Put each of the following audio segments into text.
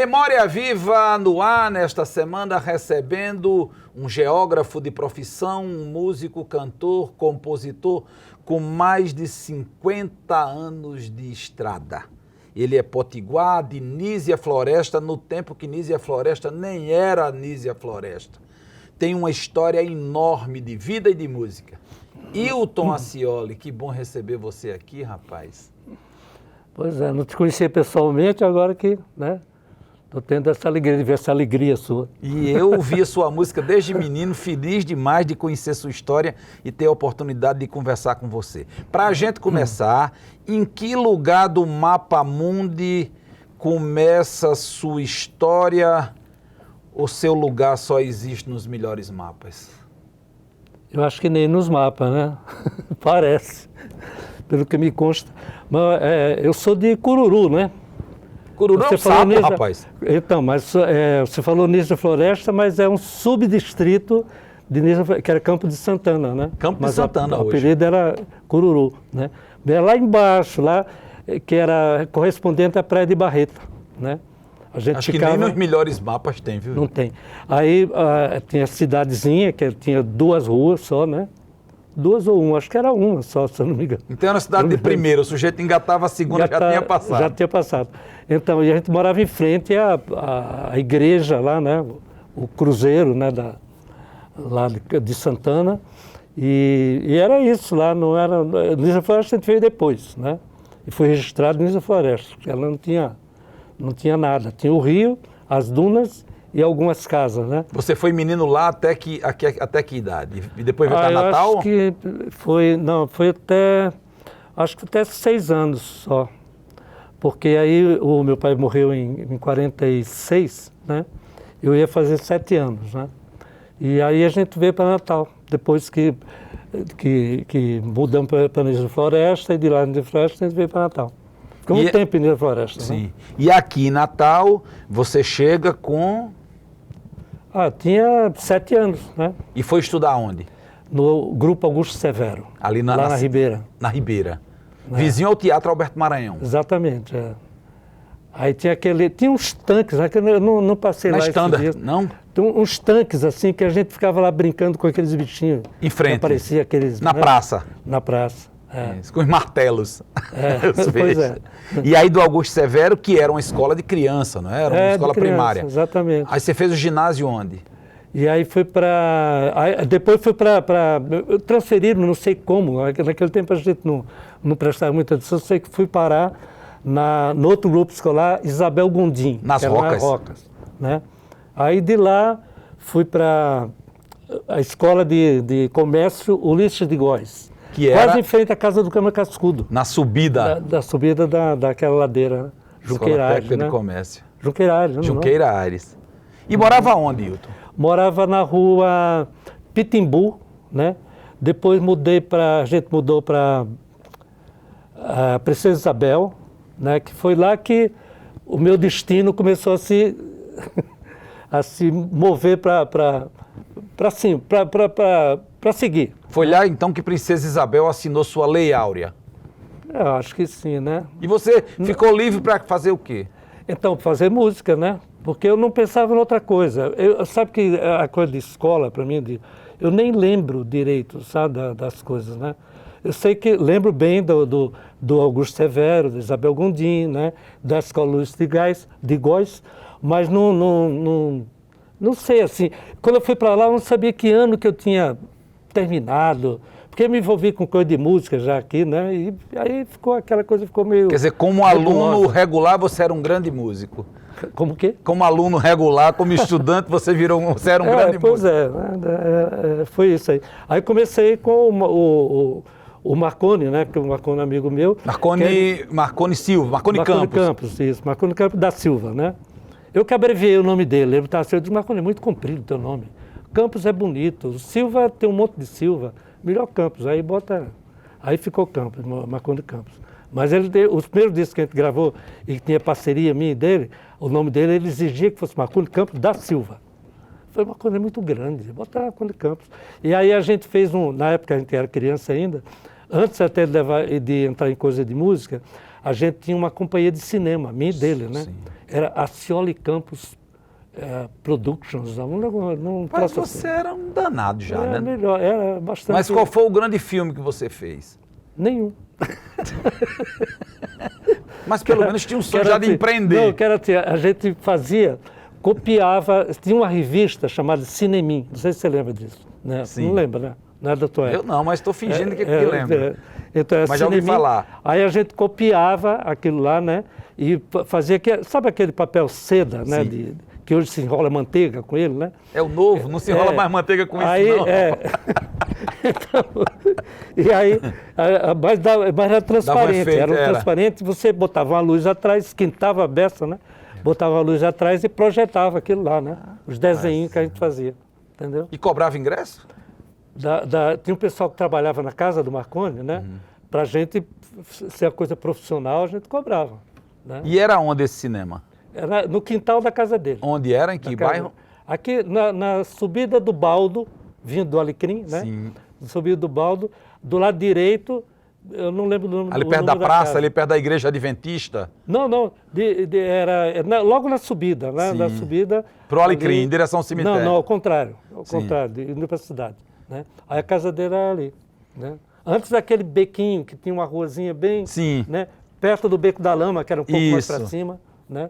Memória Viva no ar nesta semana, recebendo um geógrafo de profissão, um músico, cantor, compositor com mais de 50 anos de estrada. Ele é potiguar de Nísia Floresta, no tempo que Nísia Floresta nem era Nísia Floresta. Tem uma história enorme de vida e de música. Hilton Acioli, que bom receber você aqui, rapaz. Pois é, não te conhecia pessoalmente, agora que, né? Estou tendo essa alegria de ver essa alegria sua. E eu ouvi a sua música desde menino, feliz demais de conhecer sua história e ter a oportunidade de conversar com você. Para a gente começar, em que lugar do mapa mundi começa a sua história? O seu lugar só existe nos melhores mapas? Eu acho que nem nos mapas, né? Parece, pelo que me consta. Mas eu sou de Cururu, né? Cururu é um sapo, rapaz. Então, mas você falou Nísia Floresta, mas é um subdistrito de Nísia, que era Campo de Santana, né? Campo de Santana hoje. O apelido era Cururu, né? Lá embaixo, lá, que era correspondente à Praia de Barreto, né? A gente Acho ficava... que nem nos melhores mapas tem, viu? Não tem. Aí tinha a cidadezinha, que tinha 2 ruas só, né? 2 ou 1, acho que era uma só, se eu não me engano. Então era a cidade de primeiro, o sujeito engatava a segunda, já tinha passado. Já tinha passado. Então, e a gente morava em frente à igreja lá, né? O cruzeiro, né? Lá de Santana. E era isso lá, não era... Nísia Floresta a gente veio depois, né? E foi registrado Nísia Floresta, porque ela não tinha nada. Tinha o rio, as dunas e algumas casas, né? Você foi menino lá até que idade? E depois veio para Natal? Acho que foi até 6 anos só. Porque aí o meu pai morreu em 46, né? Eu ia fazer 7 anos, né? E aí a gente veio para Natal, depois que mudamos para Nísia Floresta, e de lá Nísia Floresta a gente veio para Natal. Ficou um tempo em Nísia Floresta. Sim. Né? E aqui em Natal, você chega com... tinha 7 anos, né? E foi estudar onde? No Grupo Augusto Severo, ali lá na Ribeira. Na Ribeira. Vizinho ao Teatro Alberto Maranhão. Exatamente, Aí tinha uns tanques, né, que eu não passei lá esses dias. Não? Tem uns tanques, assim, que a gente ficava lá brincando com aqueles bichinhos. Em frente? Aparecia aqueles... Na praça? Na praça, Isso, com os martelos. Pois é. E aí do Augusto Severo, que era uma escola de criança, não era? Uma escola primária. Exatamente. Aí você fez o ginásio onde? E aí depois foi para... Transferiram, não sei como. Naquele tempo a gente não prestava muita atenção. Sei que fui parar no outro grupo escolar, Isabel Gondim. Nas Rocas. Né? Aí de lá fui para a Escola de Comércio Ulisses de Góes. Que era... Quase em frente à Casa do Câmara Cascudo. Na subida? Da subida daquela ladeira, né? Junqueirares, né? de Comércio. Junqueirares, né? Junqueirares. E morava onde, Hilton? Morava na rua Pitimbu, né? Depois a gente mudou para a Princesa Isabel, né? Que foi lá que o meu destino começou a se mover para seguir. Foi lá então que Princesa Isabel assinou sua Lei Áurea? Eu acho que sim, né? E você ficou livre para fazer o quê? Então, fazer música, né? Porque eu não pensava em outra coisa. Sabe que a coisa de escola, para mim, eu nem lembro direito, sabe, das coisas, né? Eu sei que lembro bem do Augusto Severo, da Isabel Gondim, né? Da Escola Luiz de Góes, mas não sei, assim. Quando eu fui para lá, eu não sabia que ano que eu tinha terminado, porque eu me envolvi com coisa de música já aqui, né? E aí aquela coisa ficou meio... Quer dizer, como aluno regular, você era um grande músico. Como o quê? Como aluno regular, como estudante, você era um grande músico. Pois foi isso aí. Aí comecei com o Marconi, né? Porque o Marconi é amigo meu. Marconi Silva, Marconi Campos. Isso, Marconi Campos da Silva, né? Eu que abreviei o nome dele. Eu disse, Marconi, é muito comprido o teu nome. Campos é bonito. Silva tem um monte de Silva. Melhor Campos. Aí ficou Campos, Marconi Campos. Mas os primeiros discos que a gente gravou e que tinha parceria minha e dele, o nome dele, ele exigia que fosse Marconi Campos da Silva. Foi uma coisa muito grande, botar Marconi Campos. E aí a gente fez na época a gente era criança ainda, Antes até de entrar em coisa de música, a gente tinha uma companhia de cinema, minha e dele, né? Sim. Era a Scioli Campos Productions. Mas você era um danado já, era né? melhor, era bastante... Mas qual foi o grande filme que você fez? Nenhum. Mas pelo menos tinha um sonho já de assim, empreender. Não, que era assim, a gente copiava, tinha uma revista chamada Cinemim, não sei se você lembra disso, né? Sim. Não lembra, né? Não é da tua época. Eu não, mas estou fingindo que lembro. Então, mas já ouvi Cinemim, falar. aí a gente copiava aquilo lá, né? E fazia, sabe aquele papel seda, né? Que hoje se enrola manteiga com ele, né? É o novo, não se enrola mais manteiga com aí, isso, não. Então, e aí, mas era transparente, efeito, era transparente, você botava uma luz atrás, esquentava a beça, né? Botava a luz atrás e projetava aquilo lá, né? Os desenhos que a gente fazia, entendeu? E cobrava ingresso? Tinha um pessoal que trabalhava na casa do Marconi, né? Pra gente ser a coisa profissional, a gente cobrava, né? E era onde esse cinema? Era no quintal da casa dele. Onde era? Em que bairro? Aqui na subida do Baldo, vindo do Alecrim, né? Sim. Subida do Baldo, do lado direito, eu não lembro o nome. Ali perto da praça, ali perto da igreja adventista? Não, era logo na subida, né? Na subida... Pro Alecrim, em direção ao cemitério? Não, ao contrário, indo para a cidade, né? Aí a casa dele era ali, né? Antes daquele bequinho, que tinha uma ruazinha bem... Sim. Né? Perto do Beco da Lama, que era um pouco mais para cima, né?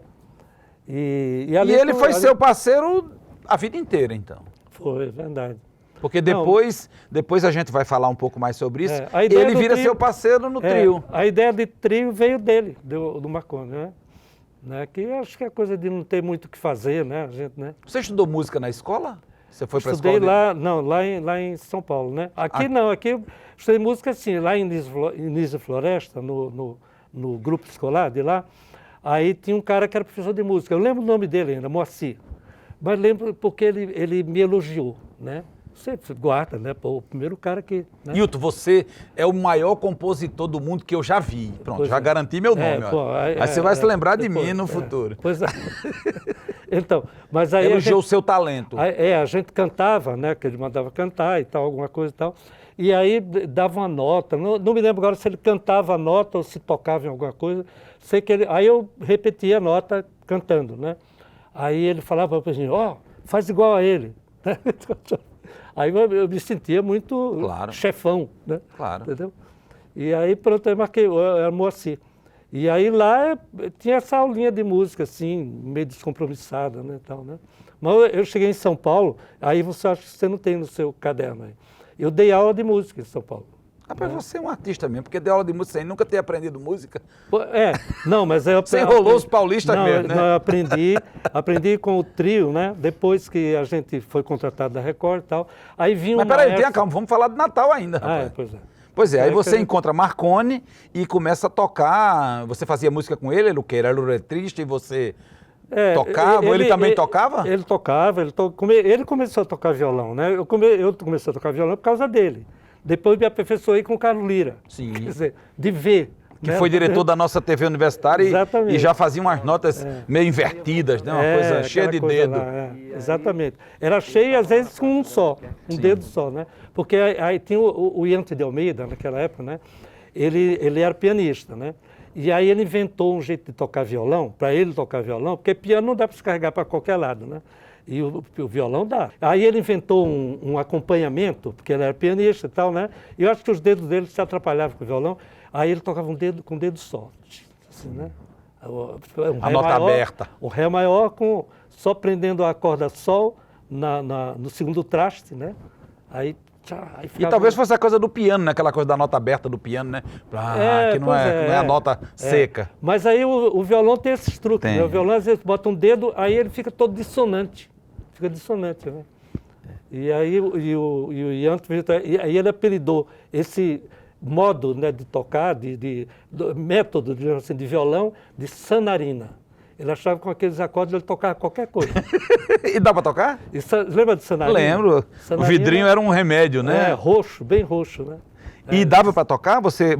E ele foi seu parceiro a vida inteira, então? Foi, verdade. Porque depois a gente vai falar um pouco mais sobre isso. Ele vira seu parceiro no trio. A ideia de trio veio dele, do Marconi, né? Que acho que é coisa de não ter muito o que fazer, né? A gente, né? Você estudou música na escola? Você foi para a escola? Estudei lá em São Paulo, né? Aqui não, aqui eu estudei música assim, lá em Nísia Floresta, no grupo escolar de lá. Aí tinha um cara que era professor de música, eu lembro o nome dele ainda, Moacir. Mas lembro porque ele me elogiou, né? Você guarda, né? Pô, o primeiro cara que... Né? Hilton, você é o maior compositor do mundo que eu já vi. Pronto, já garanti meu nome. Aí você vai se lembrar de mim no futuro. Pois é. Então, mas aí... Elogiou o seu talento. A gente cantava, né? Que ele mandava cantar e tal, alguma coisa e tal. E aí dava uma nota. Não me lembro agora se ele cantava a nota ou se tocava em alguma coisa. Sei que aí eu repetia a nota cantando, né? Aí ele falava para mim, faz igual a ele. Aí eu me sentia muito chefão, né? Claro. Entendeu? E aí pronto, eu marquei, era Moacir. E aí lá tinha essa aulinha de música, assim, meio descompromissada, né, tal, né? Mas eu cheguei em São Paulo, aí você acha que você não tem no seu caderno aí. Eu dei aula de música em São Paulo. Rapaz, você é um artista mesmo, porque deu aula de música sem nunca ter aprendido música. Não, mas eu você enrolou os paulistas mesmo, né? Não, eu aprendi com o trio, né? Depois que a gente foi contratado da Record e tal. Aí vinha Mas peraí, tenha calma, vamos falar de Natal ainda, rapaz. Pois é. Pois é, aí você encontra Marconi e começa a tocar. Você fazia música com ele, ele era o letrista e você tocava? Ele também tocava? Ele tocava, ele começou a tocar violão, né? Eu comecei a tocar violão por causa dele. Depois me aperfeiçoei com o Carlos Lira. Sim. Quer dizer, de ver. Que foi diretor da nossa TV universitária e já fazia umas notas meio invertidas, né? Uma coisa cheia de dedo. Exatamente. Era cheia, às vezes, com um dedo só, né? Porque aí tinha o Iante de Almeida, naquela época, né? Ele era pianista, né? E aí ele inventou um jeito de tocar violão, para ele tocar violão, porque piano não dá para se carregar para qualquer lado, né? E o violão dá. Aí ele inventou um acompanhamento, porque ele era pianista e tal, né? E eu acho que os dedos dele se atrapalhavam com o violão. Aí ele tocava com um dedo só, assim, né? A nota aberta. O Ré maior só prendendo a corda Sol no segundo traste, né? Aí e talvez fosse a coisa do piano, né? Aquela coisa da nota aberta do piano, né? Que não é a nota seca. Mas aí o violão tem esses truques, né? O violão às vezes bota um dedo, aí ele fica todo dissonante. Fica dissonante, né? E aí o Iante, aí ele apelidou esse modo, né, de tocar, método assim, de violão, de sanarina. Ele achava que com aqueles acordes ele tocava qualquer coisa. E dá para tocar? Lembra de sanarina? Lembro. Sanarina, o vidrinho era um remédio, né? Roxo, bem roxo, né? E dava para tocar? Você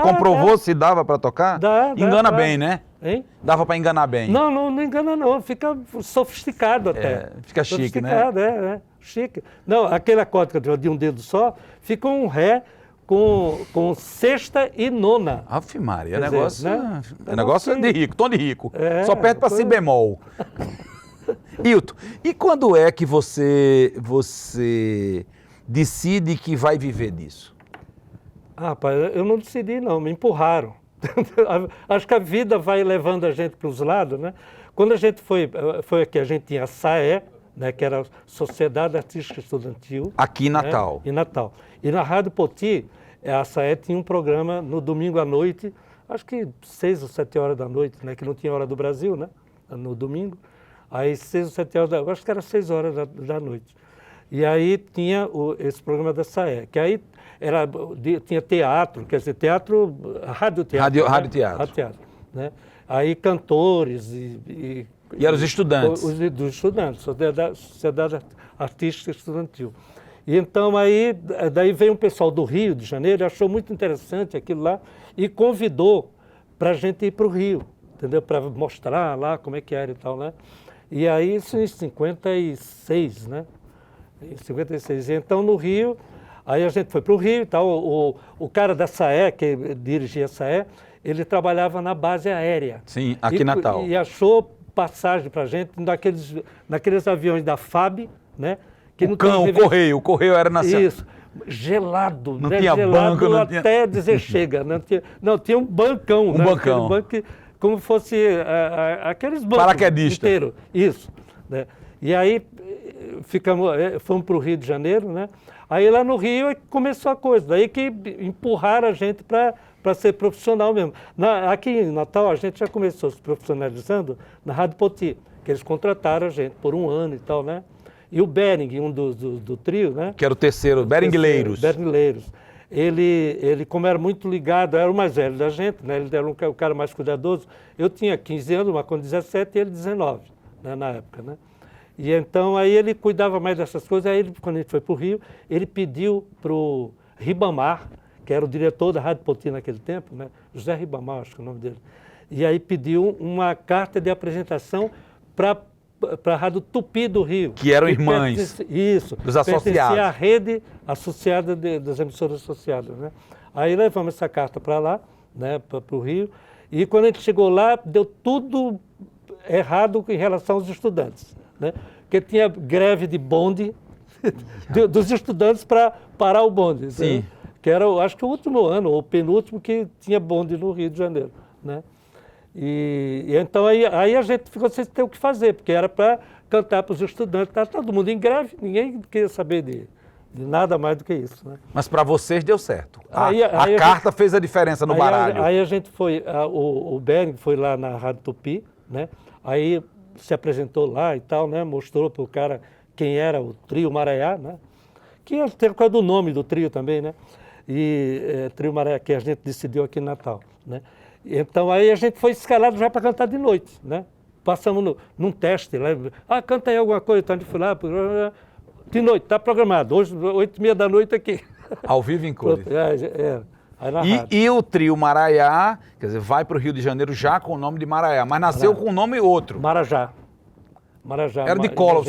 comprovou se dava para tocar? Engana bem, né? Hein? Dava para enganar bem. Não engana não. Fica sofisticado até. Fica chique, né? Sofisticado, chique. Não, aquele acorde de um dedo só, fica um Ré com sexta e nona. Ave Maria, Quer negócio, dizer, né? negócio de rico, tom de rico. É, Só perde para si bemol. Hilton, e quando é que você decide que vai viver disso? Ah, rapaz, eu não decidi não, me empurraram. Acho que a vida vai levando a gente para os lados, né? Quando a gente foi aqui, a gente tinha a SAE, né, que era a Sociedade Artística Estudantil. Aqui em Natal. Né, em Natal. E na Rádio Poti, a SAE tinha um programa no domingo à noite, acho que 6 ou 7 horas da noite, né, que não tinha hora do Brasil, né, no domingo. Aí 6 ou 7 horas, acho que era 6 horas da noite. E aí tinha esse programa da SAE, que aí tinha teatro, quer dizer, radioteatro. Radioteatro, né? Aí cantores E eram os estudantes. Dos estudantes, Sociedade Artística Estudantil. E então aí, daí veio um pessoal do Rio de Janeiro, achou muito interessante aquilo lá e convidou para a gente ir para o Rio, entendeu? Para mostrar lá como é que era e tal, né? E aí isso em 56, né? Em 56. E então no Rio, aí a gente foi para o Rio e tal, o cara da SAE, que dirigia a SAE, ele trabalhava na base aérea. Sim, aqui em Natal. E achou passagem para a gente naqueles aviões da FAB, né? Que o correio era na... Isso, gelado, não né? Tinha gelado banco, não até dizer chega. Tinha um bancão. Um bancão. Como fosse aqueles bancos. Paraquedista. Inteiro. Isso. Né? E aí fomos para o Rio de Janeiro, né? Aí lá no Rio começou a coisa, daí que empurraram a gente para ser profissional mesmo. Aqui em Natal a gente já começou se profissionalizando na Rádio Poti, que eles contrataram a gente por um ano e tal, né? E o Bering, um do trio, né? Que era o terceiro, Beringueiros. Ele, como era muito ligado, era o mais velho da gente, né? Ele era o cara mais cuidadoso. Eu tinha 15 anos, mas com 17 e ele 19, né? Na época, né? E então aí ele cuidava mais dessas coisas. Aí quando a gente foi para o Rio, ele pediu para o Ribamar, que era o diretor da Rádio Poti naquele tempo, né? José Ribamar, acho que é o nome dele. E aí pediu uma carta de apresentação para a Rádio Tupi do Rio. Que eram irmãs. Isso. Dos associados. A rede associada das emissoras associadas, né? Aí levamos essa carta para lá, né? Para o Rio. E quando a gente chegou lá, deu tudo errado em relação aos estudantes, né? Porque tinha greve de bonde dos estudantes para parar o bonde. Sim. Né? Que era, acho que o último ano, ou penúltimo, que tinha bonde no Rio de Janeiro, né? E então aí a gente ficou sem ter o que fazer, porque era para cantar para os estudantes. Estava todo mundo em greve, ninguém queria saber de nada mais do que isso, né? Mas para vocês deu certo. A a carta fez a diferença no baralho. Aí a gente foi, o Bering foi lá na Rádio Tupi, né? Aí se apresentou lá e tal, né? Mostrou para o cara quem era o trio Maraiá, né? Que tem por causa do nome do trio também, né? E trio Maraiá, que a gente decidiu aqui em Natal, né? Então aí a gente foi escalado já para cantar de noite, né? Passamos num teste lá, canta aí alguma coisa, então a gente foi lá, de noite, está programado, hoje 8h30 da noite aqui. Ao vivo em cores. E o trio Maraiá, quer dizer, vai para o Rio de Janeiro já com o nome de Maraiá, mas nasceu com um nome outro. Marajá. Era de Collor.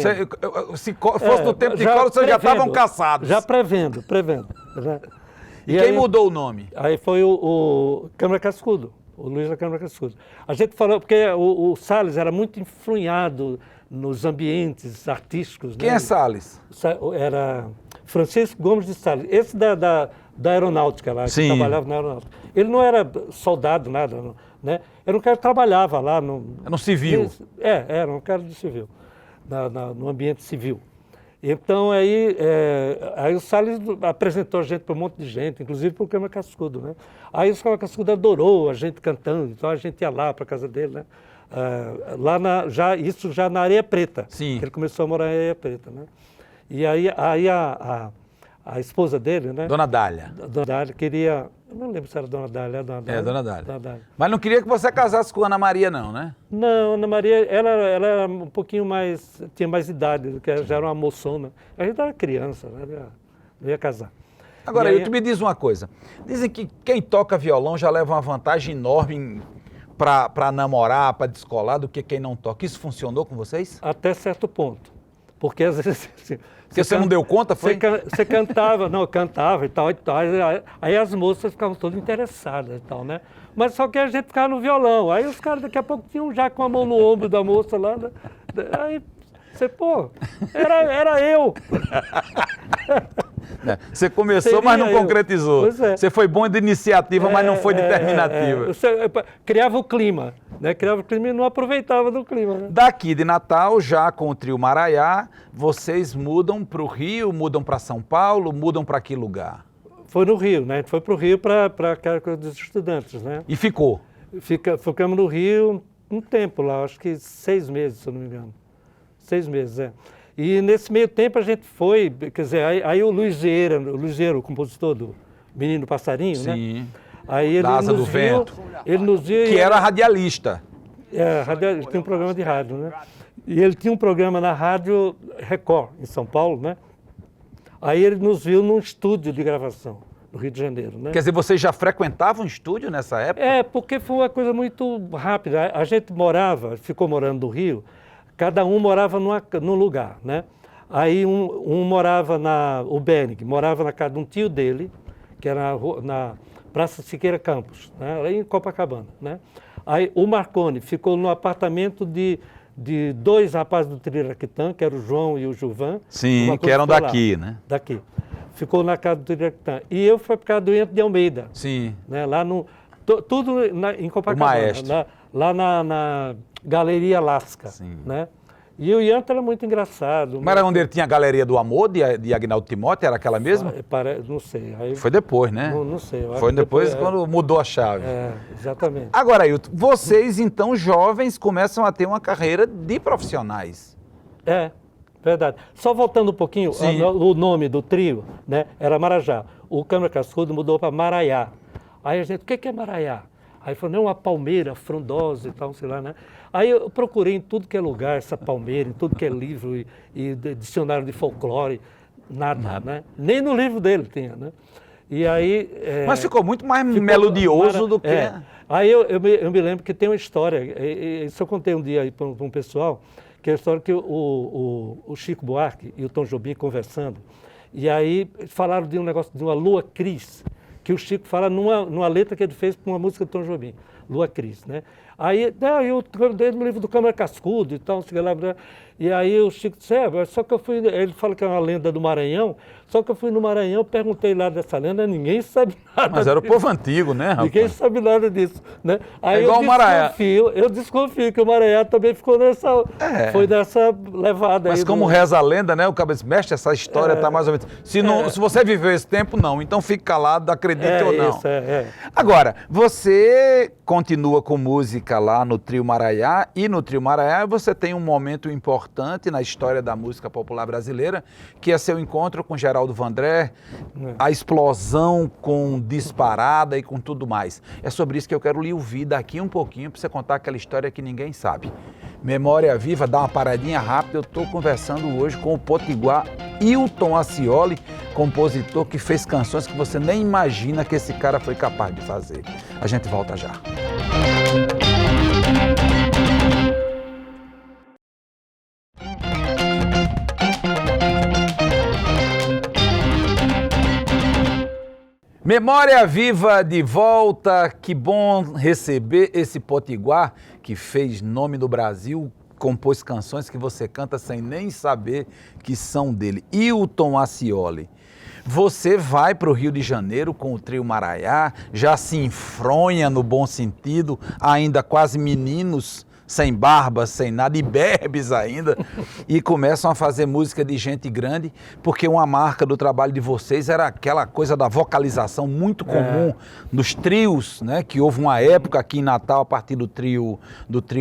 Se fosse do tempo de Collor, vocês já estavam caçados. Já prevendo. Né? E quem mudou o nome? Aí foi o Câmara Cascudo, o Luiz da Câmara Cascudo. A gente falou, porque o Salles era muito influenhado nos ambientes artísticos. Quem é Salles? Era Francisco Gomes de Salles, esse da aeronáutica lá, que trabalhava na aeronáutica. Ele não era soldado, nada, né? Era um cara que trabalhava lá. Era um civil? Era um cara de civil, no ambiente civil. Então, aí o Salles apresentou a gente para um monte de gente, inclusive para o Câmara Cascudo, né? Aí o Câmara Cascudo adorou a gente cantando, então a gente ia lá para a casa dele, né? Isso já na Areia Preta. Sim. Que ele começou a morar em Areia Preta, né? E aí a esposa dele, né? Dona Dália. Dona Dália queria... Eu não lembro se era Dona Dália. Dona Dália. Mas não queria que você casasse com a Ana Maria, não, né? Não, Ana Maria, ela era um pouquinho mais... Tinha mais idade, do que ela já era uma moçona. A gente era criança, né? Não ia casar. Agora, tu me diz uma coisa. Dizem que quem toca violão já leva uma vantagem enorme para namorar, para descolar, do que quem não toca. Isso funcionou com vocês? Até certo ponto. Porque às vezes... Porque você não deu conta, foi? Você cantava, não, eu cantava e tal, aí as moças ficavam todas interessadas e tal, né? Mas só que a gente ficava no violão, aí os caras daqui a pouco tinham já com a mão no ombro da moça lá, né? Aí você, pô, era eu. Você começou, mas não concretizou. Pois é. Você foi bom de iniciativa, mas não foi determinativa. Você criava o clima, né? Criava o clima e não aproveitava do clima, né? Daqui de Natal, já com o Trio Maraiá, vocês mudam para o Rio, mudam para São Paulo, mudam para que lugar? Foi no Rio, né? A gente foi para o Rio para aquela coisa dos estudantes, né? E ficou? Ficamos no Rio um tempo lá, acho que 6 meses, se eu não me engano. 6 meses, é. E nesse meio tempo a gente foi, quer dizer, aí o Luiz Vieira, o compositor do Menino Passarinho, né? Sim. Aí ele Da Asa do nos viu, Vento. ele nos viu Que era radialista. ele tinha um programa de rádio, né? E ele tinha um programa na Rádio Record, em São Paulo, né? Aí ele nos viu num estúdio de gravação, no Rio de Janeiro, né? Quer dizer, vocês já frequentavam o estúdio nessa época? Porque foi uma coisa muito rápida. A gente ficou morando no Rio, cada um morava num lugar, né? Aí um morava o Benig, morava na casa de um tio dele, que era na Praça Siqueira Campos, né? Lá em Copacabana, né? Aí o Marconi ficou no apartamento de 2 rapazes do Triraquitã, que eram o João e o Gilvan. Sim, que eram daqui, né? Daqui. Ficou na casa do Triraquitã. E eu fui ficar doente de Almeida. Sim. Né? Lá tudo em Copacabana. O maestro. Lá na Galeria Lasca. Sim. Né? E o Ianto era muito engraçado. Mas era onde ele tinha a Galeria do Amor, de Agnaldo Timóteo, era aquela mesma? Não sei. Aí, Foi depois, né? Não sei. Foi depois quando mudou a chave. Exatamente. Agora, Ailton, vocês, então, jovens, começam a ter uma carreira de profissionais. Verdade. Só voltando um pouquinho, o nome do trio, né, era Marajá. O Câmara Cascudo mudou para Maraiá. Aí a gente, o que é Maraiá? Aí falou, não, uma palmeira frondosa e tal, sei lá, né? Aí eu procurei em tudo que é lugar essa palmeira, em tudo que é livro e dicionário de folclore, nada, né? Nem no livro dele tinha, né? E aí... Mas ficou muito mais melodioso do que... Aí eu me lembro que tem uma história, isso eu contei um dia aí para um pessoal, que é a história que o Chico Buarque e o Tom Jobim conversando, e aí falaram de um negócio, de uma Lua Cris, que o Chico fala numa letra que ele fez para uma música do Tom Jobim, Lua Cris, né? Aí eu dei no livro do Câmara Cascudo e tal, sei lá, e aí o Chico disse, só que eu fui, ele fala que é uma lenda do Maranhão, só que eu fui no Maranhão, perguntei lá dessa lenda, ninguém sabe nada. Mas era o povo antigo, né, rapaz? Ninguém sabe nada disso, né? Aí igual o Maraiá. Eu desconfio que o Maraiá também ficou foi nessa levada aí. Mas como reza a lenda, né, o cabeça mestre, essa história está mais ou menos... Se você viveu esse tempo, não, então fique calado, acredite ou não. Agora, você continua com música lá no Trio Maraiá, e no Trio Maraiá você tem um momento importante na história da música popular brasileira, que é seu encontro com Geraldo Vandré, a explosão com Disparada e com tudo mais. É sobre isso que eu quero lhe ouvir daqui um pouquinho, para você contar aquela história que ninguém sabe. Memória Viva, dá uma paradinha rápida, eu estou conversando hoje com o potiguar Hilton Acioli, compositor que fez canções que você nem imagina que esse cara foi capaz de fazer. A gente volta já. Memória Viva de volta, que bom receber esse potiguar que fez nome no Brasil, compôs canções que você canta sem nem saber que são dele. Hilton Acioli, você vai para o Rio de Janeiro com o Trio Maraiá, já se enfronha no bom sentido, ainda quase meninos, sem barba, sem nada, e bebes ainda, e começam a fazer música de gente grande, porque uma marca do trabalho de vocês era aquela coisa da vocalização muito comum nos trios, né? Que houve uma época aqui em Natal, a partir do trio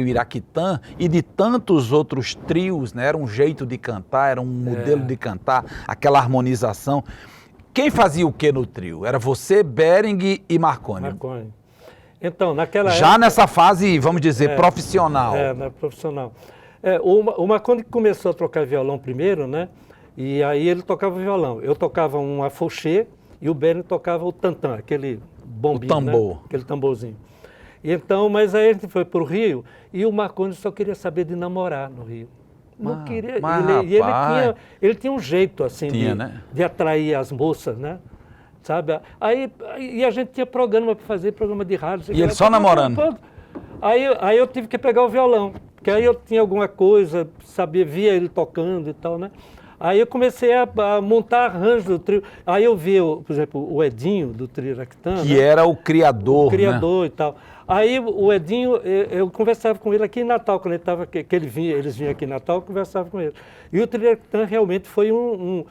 Iraquitã, e de tantos outros trios, né? Era um jeito de cantar, era um modelo de cantar, aquela harmonização. Quem fazia o que no trio? Era você, Bering e Marconi? Marconi. Então, naquela já época, nessa fase, vamos dizer, profissional. Profissional. O Marconi começou a tocar violão primeiro, né? E aí ele tocava violão. Eu tocava um afoxê e o Bering tocava o tantã, aquele bombinho, o tambor. Né? Aquele tamborzinho. E então, mas aí a gente foi para o Rio e o Marconi só queria saber de namorar no Rio. não queria. Mas, Ele tinha um jeito assim né? de atrair as moças, né? Sabe? E a gente tinha programa para fazer, programa de rádio. E ele só namorando? Aí eu tive que pegar o violão, porque aí eu tinha alguma coisa, via ele tocando e tal, né? Aí eu comecei a montar arranjos do trio. Aí eu vi, por exemplo, o Edinho, do Trio Iraquitã. Que era o criador, o criador, né? E tal. Aí o Edinho, eu conversava com ele aqui em Natal, quando ele estava, eles vinham aqui em Natal, eu conversava com ele. E o Trio Iraquitã realmente foi uma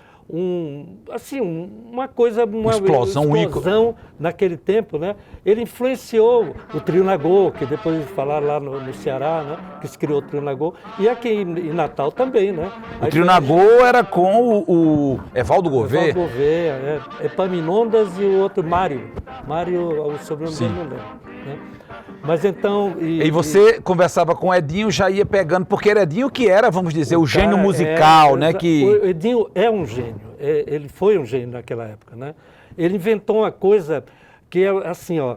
coisa, uma explosão naquele tempo, né? Ele influenciou o Trio Nagô, que depois eles falaram lá no Ceará, né? Que se criou o Trio Nagô, e aqui em Natal também, né? O Trio Nagô era com o Evaldo Gouveia. Evaldo Gouveia, Epaminondas e o outro Mário, o sobrenome dele não lembro, né? Mas então... E você conversava com o Edinho, já ia pegando, porque era Edinho que era, vamos dizer, o gênio musical, né? O Edinho é um gênio, ele foi um gênio naquela época, né? Ele inventou uma coisa que é assim, ó,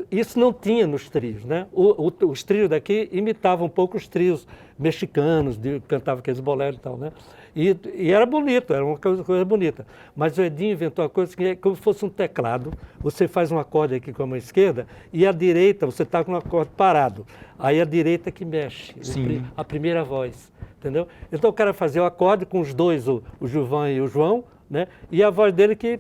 isso não tinha nos trios, né? Os trios daqui imitavam um pouco os trios mexicanos, cantavam aqueles boleros e tal, né? E era bonito, era uma coisa bonita. Mas o Edinho inventou uma coisa que é como se fosse um teclado. Você faz um acorde aqui com a mão esquerda e a direita, você está com um acorde parado. Aí a direita que mexe, a primeira voz, entendeu? Então o cara fazia o acorde com os dois, o Gilvan e o João, né? E a voz dele que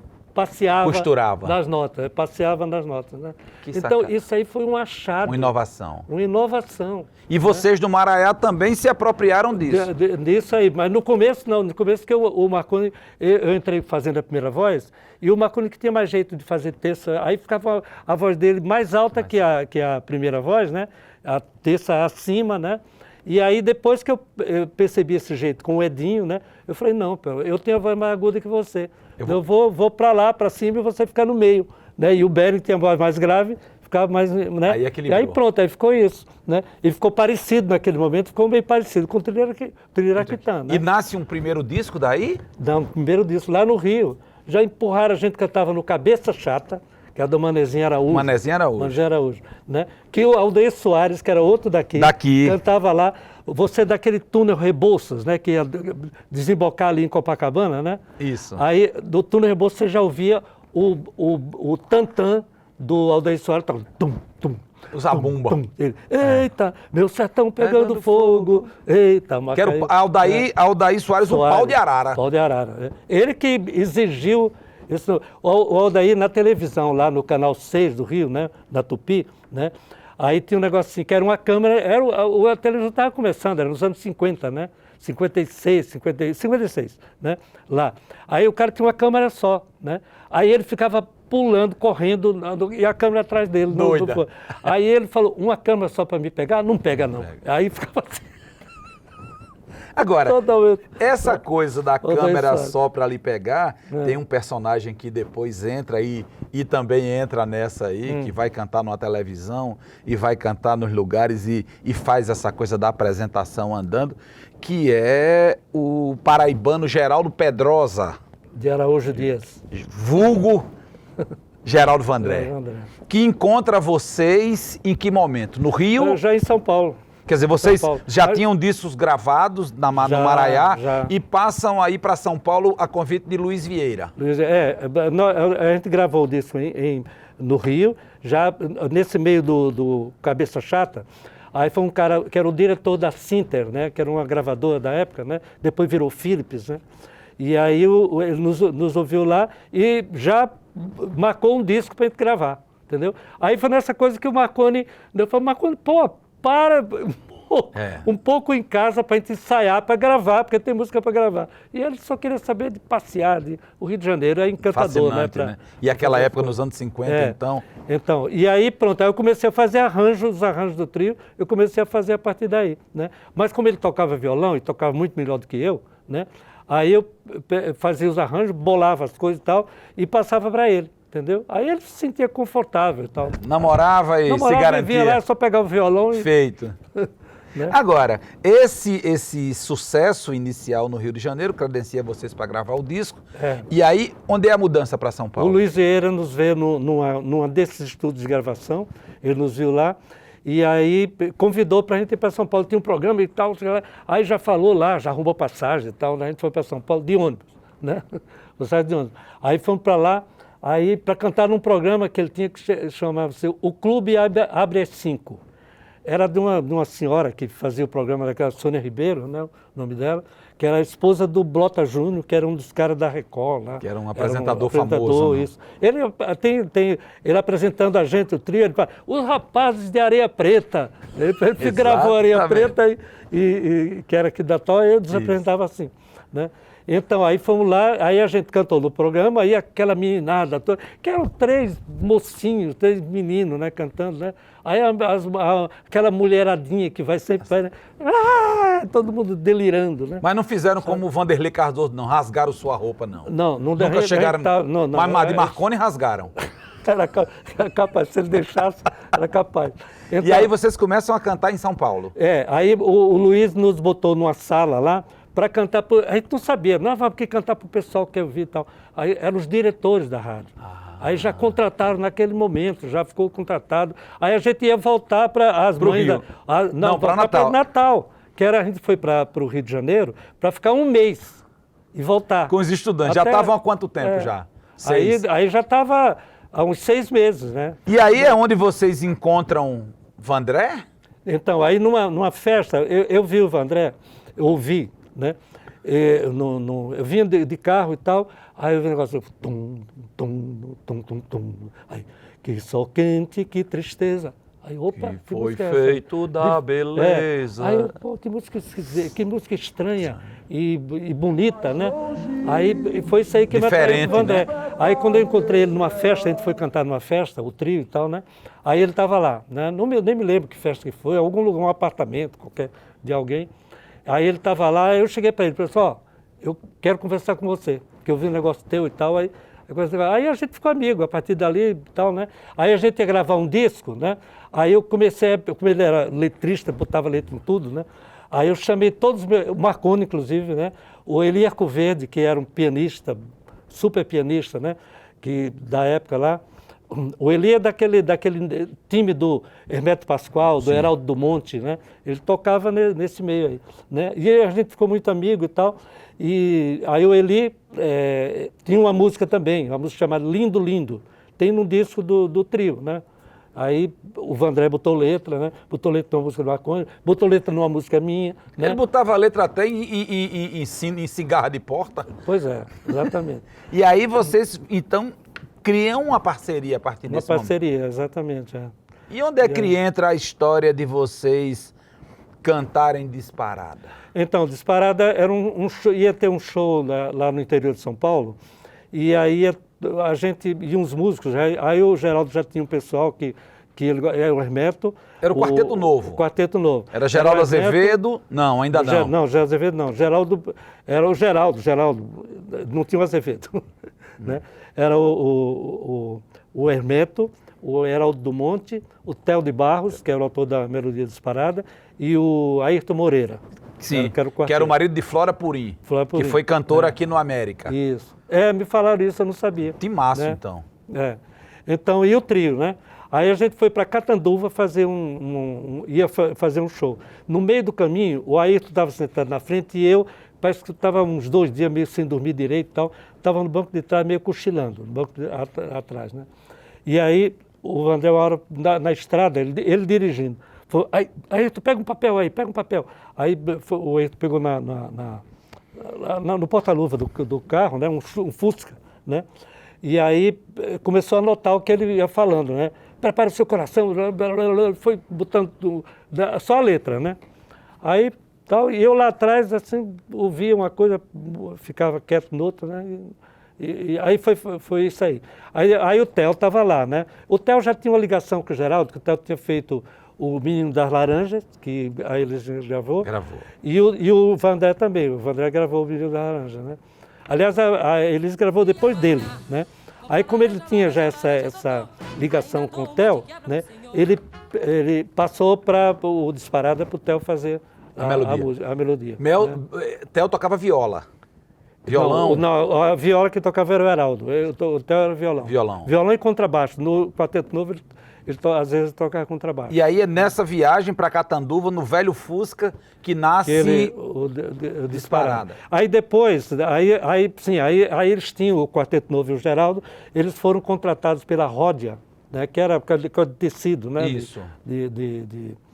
costurava nas notas, passeava nas notas, né? Então sacada. Isso aí foi um achado. Uma inovação. Uma inovação. E vocês do Maraiá também se apropriaram disso. Disso aí, mas no começo não, no começo que o Marconi, eu entrei fazendo a primeira voz, e o Marconi que tinha mais jeito de fazer terça, aí ficava a voz dele mais alta que a primeira voz, né? A terça acima, né? E aí, depois que eu percebi esse jeito com o Edinho, né? Eu falei, não, eu tenho a voz mais aguda que você. Eu vou para lá, para cima, e você ficar no meio, né? E o Bering tinha a voz mais grave, ficava mais, né? Aí equilibrou. E aí pronto, aí ficou isso, né? E ficou parecido naquele momento, ficou bem parecido com o Trio Iraquitã, né? E nasce um primeiro disco daí? Não, primeiro disco, lá no Rio. Já empurraram a gente que cantava no Cabeça Chata, que era do Manezinho Araújo. Manezinho Araújo. Né? Que o Aldeir Soares, que era outro daqui, cantava lá. Você daquele túnel Rebouças, né? Que ia desembocar ali em Copacabana, né? Isso. Aí, do túnel Rebouças, você já ouvia o tantã do Aldeir Soares, tum, tum. O zabumba. Eita, meu sertão pegando fogo. Eita, que era Aldair Soares, o pau de arara. Pau de arara. Ele que exigiu isso, o Aldair na televisão, lá no Canal 6 do Rio, né? Da Tupi, né? Aí tinha um negócio assim, que era uma câmera, a televisão estava começando, era nos anos 50, né? 56, né? Lá. Aí o cara tinha uma câmera só, né? Aí ele ficava pulando, correndo, e a câmera atrás dele. Doida. Aí ele falou, uma câmera só para me pegar? Não pega, não. Aí ficava assim. Agora, essa coisa da câmera só para lhe pegar, tem um personagem que depois entra e também entra nessa aí, que vai cantar numa televisão e vai cantar nos lugares e faz essa coisa da apresentação andando, que é o paraibano Geraldo Pedrosa. De Araújo Dias. Vulgo Geraldo Vandré. Que encontra vocês em que momento? No Rio? Já em São Paulo. Quer dizer, vocês já tinham discos gravados no Maraiá e passam aí para São Paulo a convite de Luiz Vieira. A gente gravou o disco no Rio, já nesse meio do Cabeça Chata. Aí foi um cara que era o diretor da Sinter, né, que era uma gravadora da época, né, depois virou Philips, né. E aí ele nos ouviu lá e já marcou um disco para a gente gravar, entendeu? Aí foi nessa coisa que o Marconi, eu falei, Marconi, para um pouco em casa para a gente ensaiar, para gravar, porque tem música para gravar. E ele só queria saber de passear. O Rio de Janeiro é encantador, né? E aquela época, nos anos 50, então... Então, e aí pronto, aí eu comecei a fazer os arranjos do trio, eu comecei a fazer a partir daí, né? Mas como ele tocava violão e tocava muito melhor do que eu, né? Aí eu fazia os arranjos, bolava as coisas e tal, e passava para ele. Entendeu? Aí ele se sentia confortável e tal. Namorava e se garantia. Vinha lá, só pegava o violão e... Feito. Né? Agora, esse sucesso inicial no Rio de Janeiro credencia vocês para gravar o disco. E aí, onde é a mudança para São Paulo? O Luiz Vieira nos vê numa desses estúdios de gravação, ele nos viu lá, E aí convidou para a gente ir para São Paulo. Tinha um programa e tal. Aí já falou lá, já arrumou passagem e tal. Né? A gente foi para São Paulo de ônibus, né? De ônibus. Aí fomos para lá, aí para cantar num programa que ele tinha que chamava-se O Clube Abre às 5. Era de uma senhora que fazia o programa daquela Sônia Ribeiro, né? O nome dela, que era a esposa do Blota Júnior, que era um dos caras da Record lá. Que era um apresentador famoso. Isso. Ele ele apresentando a gente, o trio, ele fala, os rapazes de Areia Preta. Ele gravou Areia Preta, e que era aqui da Tó, e eles apresentavam assim, né? Então, aí fomos lá, aí a gente cantou no programa, aí aquela meninada toda, que eram 3 mocinhos, 3 meninos, né, cantando, né? Aí aquela mulheradinha que vai sempre, né? Todo mundo delirando, né? Mas não fizeram como o Vanderlei Cardoso, não rasgaram sua roupa, não. Não Nunca chegaram. Não, Mas de Marconi rasgaram. Era capaz, se ele deixasse, era capaz. Então, e aí vocês começam a cantar em São Paulo. Aí o Luiz nos botou numa sala lá, para cantar, a gente não sabia, não vamos porque cantar para o pessoal que eu vi e tal. Aí eram os diretores da rádio. Aí já contrataram naquele momento, já ficou contratado. Aí a gente ia voltar para as mães... Não, para Natal. Natal, que era, a gente foi para o Rio de Janeiro para ficar um mês e voltar. Com os estudantes, já estavam há quanto tempo já? 6? Aí já estava há uns 6 meses, né? E aí é onde vocês encontram Vandré? Então, aí numa festa, eu vi o Vandré, eu ouvi, né? Eu vinha de carro e tal, aí eu vi um negócio, tum, tum, tum, tum, tum. Aí, que sol quente, que tristeza. Aí, opa, que foi feito da beleza. Aí, pô, que música estranha e bonita, né? Aí foi isso aí que diferente, me atraiu o Vandré. Né? Aí quando eu encontrei ele numa festa, a gente foi cantar numa festa, o trio e tal, né? Aí ele estava lá, né? Nem me lembro que festa que foi, algum lugar, um apartamento qualquer de alguém. Aí ele estava lá, eu cheguei para ele, pessoal, eu quero conversar com você, porque eu vi um negócio teu e tal, aí a gente ficou amigo, a partir dali e tal, né? Aí a gente ia gravar um disco, né? Aí eu comecei, como ele era letrista, botava letra em tudo, né? Aí eu chamei todos, o Marconi, inclusive, né? O Eli Arcoverde, que era um pianista, super pianista, né? Que da época lá. O Eli é daquele time do Hermeto Pascoal, do Heraldo do Monte, né? Ele tocava nesse meio aí, né? E a gente ficou muito amigo e tal. E aí o Eli tinha uma música também, uma música chamada Lindo Lindo. Tem num disco do trio, né? Aí o Vandré botou letra, né? Botou letra numa música do Marconi, botou letra numa música minha. Né? Ele botava a letra até em cigarra de porta. Pois é, exatamente. E aí vocês, então, criam uma parceria a partir desse momento? Uma parceria, exatamente. É. E onde é que entra a história de vocês cantarem Disparada? Então, Disparada era ia ter um show lá no interior de São Paulo, e aí a gente e uns músicos, aí o Geraldo já tinha um pessoal que ele era o Hermeto. Era o Quarteto Novo. O Quarteto Novo. Era Geraldo Azevedo? Não, ainda não. Não, Geraldo Azevedo não. Era o Geraldo, não tinha o Azevedo. Né? Era o Hermeto, o Heraldo do Monte, o Theo de Barros, que era o autor da Melodia Disparada, e o Ayrton Moreira. Sim, que era o marido de Flora Purim, que foi cantora aqui no América. Isso. Me falaram isso, eu não sabia. Timaço, né? Então. Então, e o trio, né? Aí a gente foi para Catanduva fazer ia fazer um show. No meio do caminho, o Ayrton estava sentado na frente e eu, parece que estava uns 2 dias meio sem dormir direito e tal, estava no banco de trás meio cochilando, no banco atrás, né? E aí o Vandré, uma hora na estrada, ele dirigindo, falou, Ayrton, pega um papel aí, pega um papel. Aí o Ayrton pegou no porta-luva do carro, né? Um Fusca, né? E aí começou a anotar o que ele ia falando, né? Prepara o seu coração, foi botando só a letra, né? Aí, tal, e eu lá atrás, assim, ouvia uma coisa, ficava quieto no outro, né? E aí foi isso aí. Aí o Theo estava lá, né? O Theo já tinha uma ligação com o Geraldo, que o Theo tinha feito o Menino das Laranjas, que aí ele gravou. E o Vandré também, o Vandré gravou o Menino das Laranjas, né? Aliás, eles gravou depois dele, né? Aí, como ele tinha já essa ligação com o Theo, né? Ele passou para o Disparada para o Theo fazer a melodia. Theo tocava viola. Violão? Não, a viola que tocava era o Heraldo. O Theo era violão. Violão. Violão e contrabaixo. No Quarteto Novo às vezes tocava contrabaixo. E aí é nessa viagem para Catanduva, no velho Fusca, que nasce o Disparada. Aí depois, aí eles tinham o Quarteto Novo e o Geraldo, eles foram contratados pela Ródia, né, que era de tecido, né? Isso.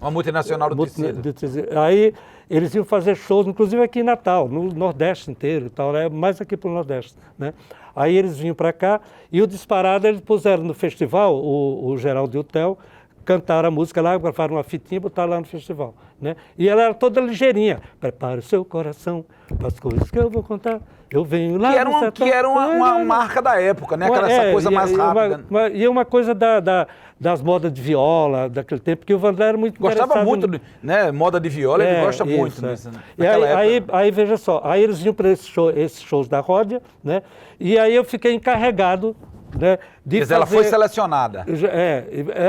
Uma multinacional do tecido. Aí eles iam fazer shows, inclusive aqui em Natal, no Nordeste inteiro e tal, né? Mais aqui para o Nordeste, né? Aí eles vinham para cá e o Disparada eles puseram no festival, o Geraldo e o Theo, cantaram a música lá, gravaram uma fitinha e botaram lá no festival, né? E ela era toda ligeirinha. Prepare o seu coração para as coisas que eu vou contar. Eu venho lá... Que era uma marca da época, né? Essa coisa mais rápida. E uma coisa das modas de viola, daquele tempo, que o Vandré era muito interessado. Gostava muito, né? Moda de viola, ele gosta muito disso. Aí, veja só, aí eles iam para esses shows da Ródia, né? E aí eu fiquei encarregado, né, ela foi selecionada.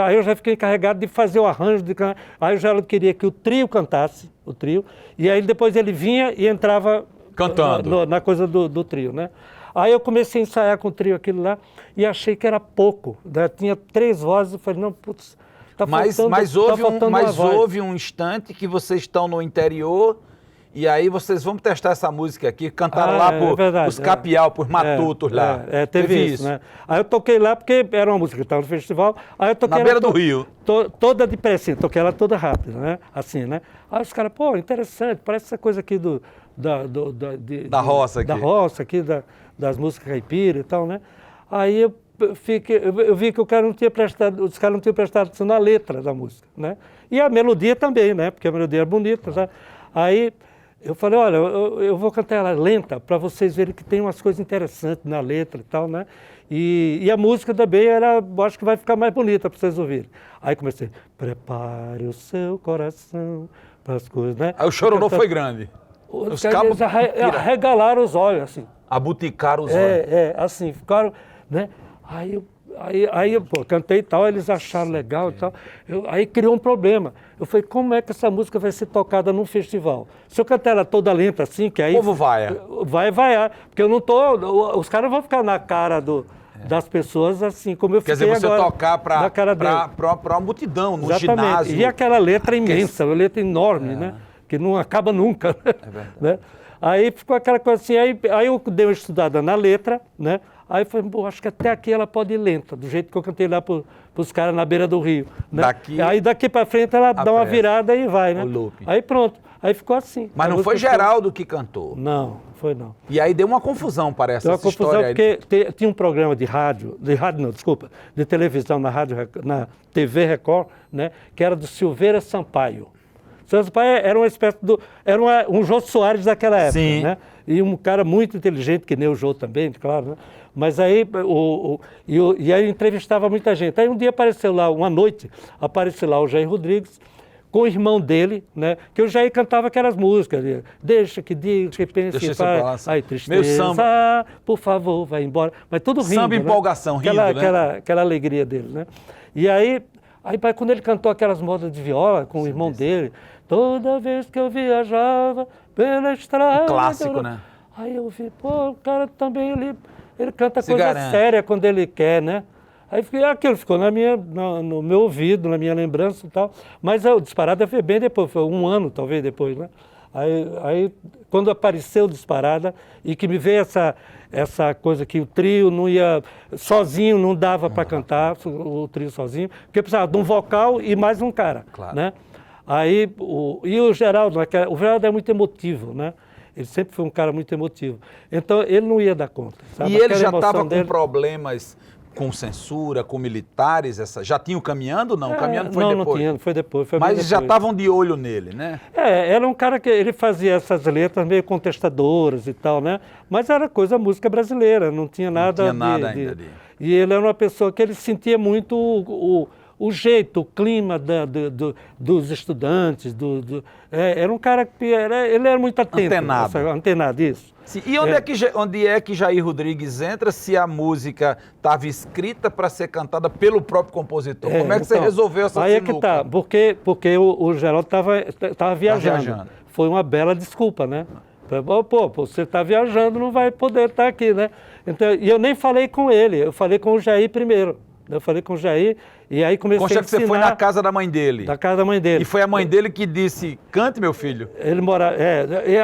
Aí eu já fiquei encarregado de fazer o arranjo. Aí o Geraldo queria que o trio cantasse, e aí depois ele vinha e entrava cantando na coisa do trio, né? Aí eu comecei a ensaiar com o trio aquilo lá e achei que era pouco, né? Tinha 3 vozes, eu falei, não, putz, mas houve um instante que vocês estão no interior. E aí vocês vão testar essa música aqui, cantaram lá os Capial, por Matutos lá. Teve isso, né? Aí eu toquei lá porque era uma música que estava no festival. Aí eu toquei na beira do rio. Toda depressinha, toquei ela toda rápida, né? Assim, né? Aí os caras, pô, interessante, parece essa coisa aqui da roça aqui. Da roça aqui, das músicas caipira e tal, né? Aí eu vi que os caras não tinham prestado atenção na letra da música, né? E a melodia também, né? Porque a melodia era bonita, sabe? Aí eu falei, olha, eu vou cantar ela lenta para vocês verem que tem umas coisas interessantes na letra e tal, né? E a música também acho que vai ficar mais bonita para vocês ouvirem. Aí comecei, prepare o seu coração para as coisas, né? Aí o chororô foi grande. Os caras arregalaram os olhos, assim. Abuticaram os olhos. Assim, ficaram, né? Aí eu cantei e tal, eles acharam legal e tal. Aí criou um problema. Eu falei, como é que essa música vai ser tocada num festival? Se eu cantar ela toda lenta assim, que aí... O povo vai. Vai vaiar, porque eu não tô... Os caras vão ficar na cara das pessoas assim, como eu fiquei agora. Quer dizer, você tocar para uma multidão, no Exatamente. ginásio. E aquela letra imensa, uma letra enorme, né? Que não acaba nunca. É verdade. Né? Aí ficou aquela coisa assim, aí eu dei uma estudada na letra, né? Aí eu falei, acho que até aqui ela pode ir lenta, do jeito que eu cantei lá para os caras na beira do rio. Né? Aí daqui para frente ela dá uma virada e vai, né? Aí pronto, aí ficou assim. Mas não foi Geraldo que cantou? Não, foi não. E aí deu uma confusão, parece, deu uma essa confusão história porque tinha um programa de televisão na TV Record, né? Que era do Silveira Sampaio. Silveira Sampaio era uma espécie era um Jô Soares daquela época, Sim. né? E um cara muito inteligente, que nem o Jô também, claro, né? Mas aí, e aí entrevistava muita gente. Aí um dia apareceu lá, uma noite, apareceu lá o Jair Rodrigues, com o irmão dele, né? Que o Jair cantava aquelas músicas, deixa que diga, que pense, que faz. Aí, tristeza, por favor, vai embora. Mas tudo rindo, samba, né? empolgação, rindo, né? Aquela alegria dele, né? E aí quando ele cantou aquelas modas de viola com o irmão dele, toda vez que eu viajava pela estrada... Um clássico, né? Aí eu vi, pô, o cara também, ele canta coisa séria quando ele quer, né? Aí aquilo ficou no meu ouvido, na minha lembrança e tal. Mas o Disparada foi bem depois, foi 1 ano talvez depois, né? Aí quando apareceu o Disparada e que me veio essa coisa que o trio não ia... Sozinho não dava para cantar, o trio sozinho, porque precisava de um vocal e mais um cara, claro. Né? Aí, e o Geraldo é muito emotivo, né? Ele sempre foi um cara muito emotivo. Então, ele não ia dar conta. Sabe? E ele já estava com problemas com censura, com militares? Já tinham caminhando? Não, caminhando foi depois. Não tinha, foi depois. Foi Mas já estavam de olho nele, né? Era um cara que ele fazia essas letras meio contestadoras e tal, né? Mas era música brasileira, não tinha nada... Não tinha nada ainda ali. E ele era uma pessoa que ele sentia muito o jeito, o clima dos estudantes, era um cara que ele era muito atento. Antenado, isso. Sim. E onde é que Jair Rodrigues entra se a música estava escrita para ser cantada pelo próprio compositor? Como é que você resolveu essa sinuca? Aí é que tá, porque o Geraldo estava viajando. Foi uma bela desculpa, né? Pô, você está viajando, não vai poder estar aqui, né? Então, e eu nem falei com ele, eu falei com o Jair primeiro. Eu falei com o Jair, e aí comecei Consta a que você foi na casa da mãe dele. Da casa da mãe dele. E foi a mãe dele que disse, cante, meu filho. Ele mora...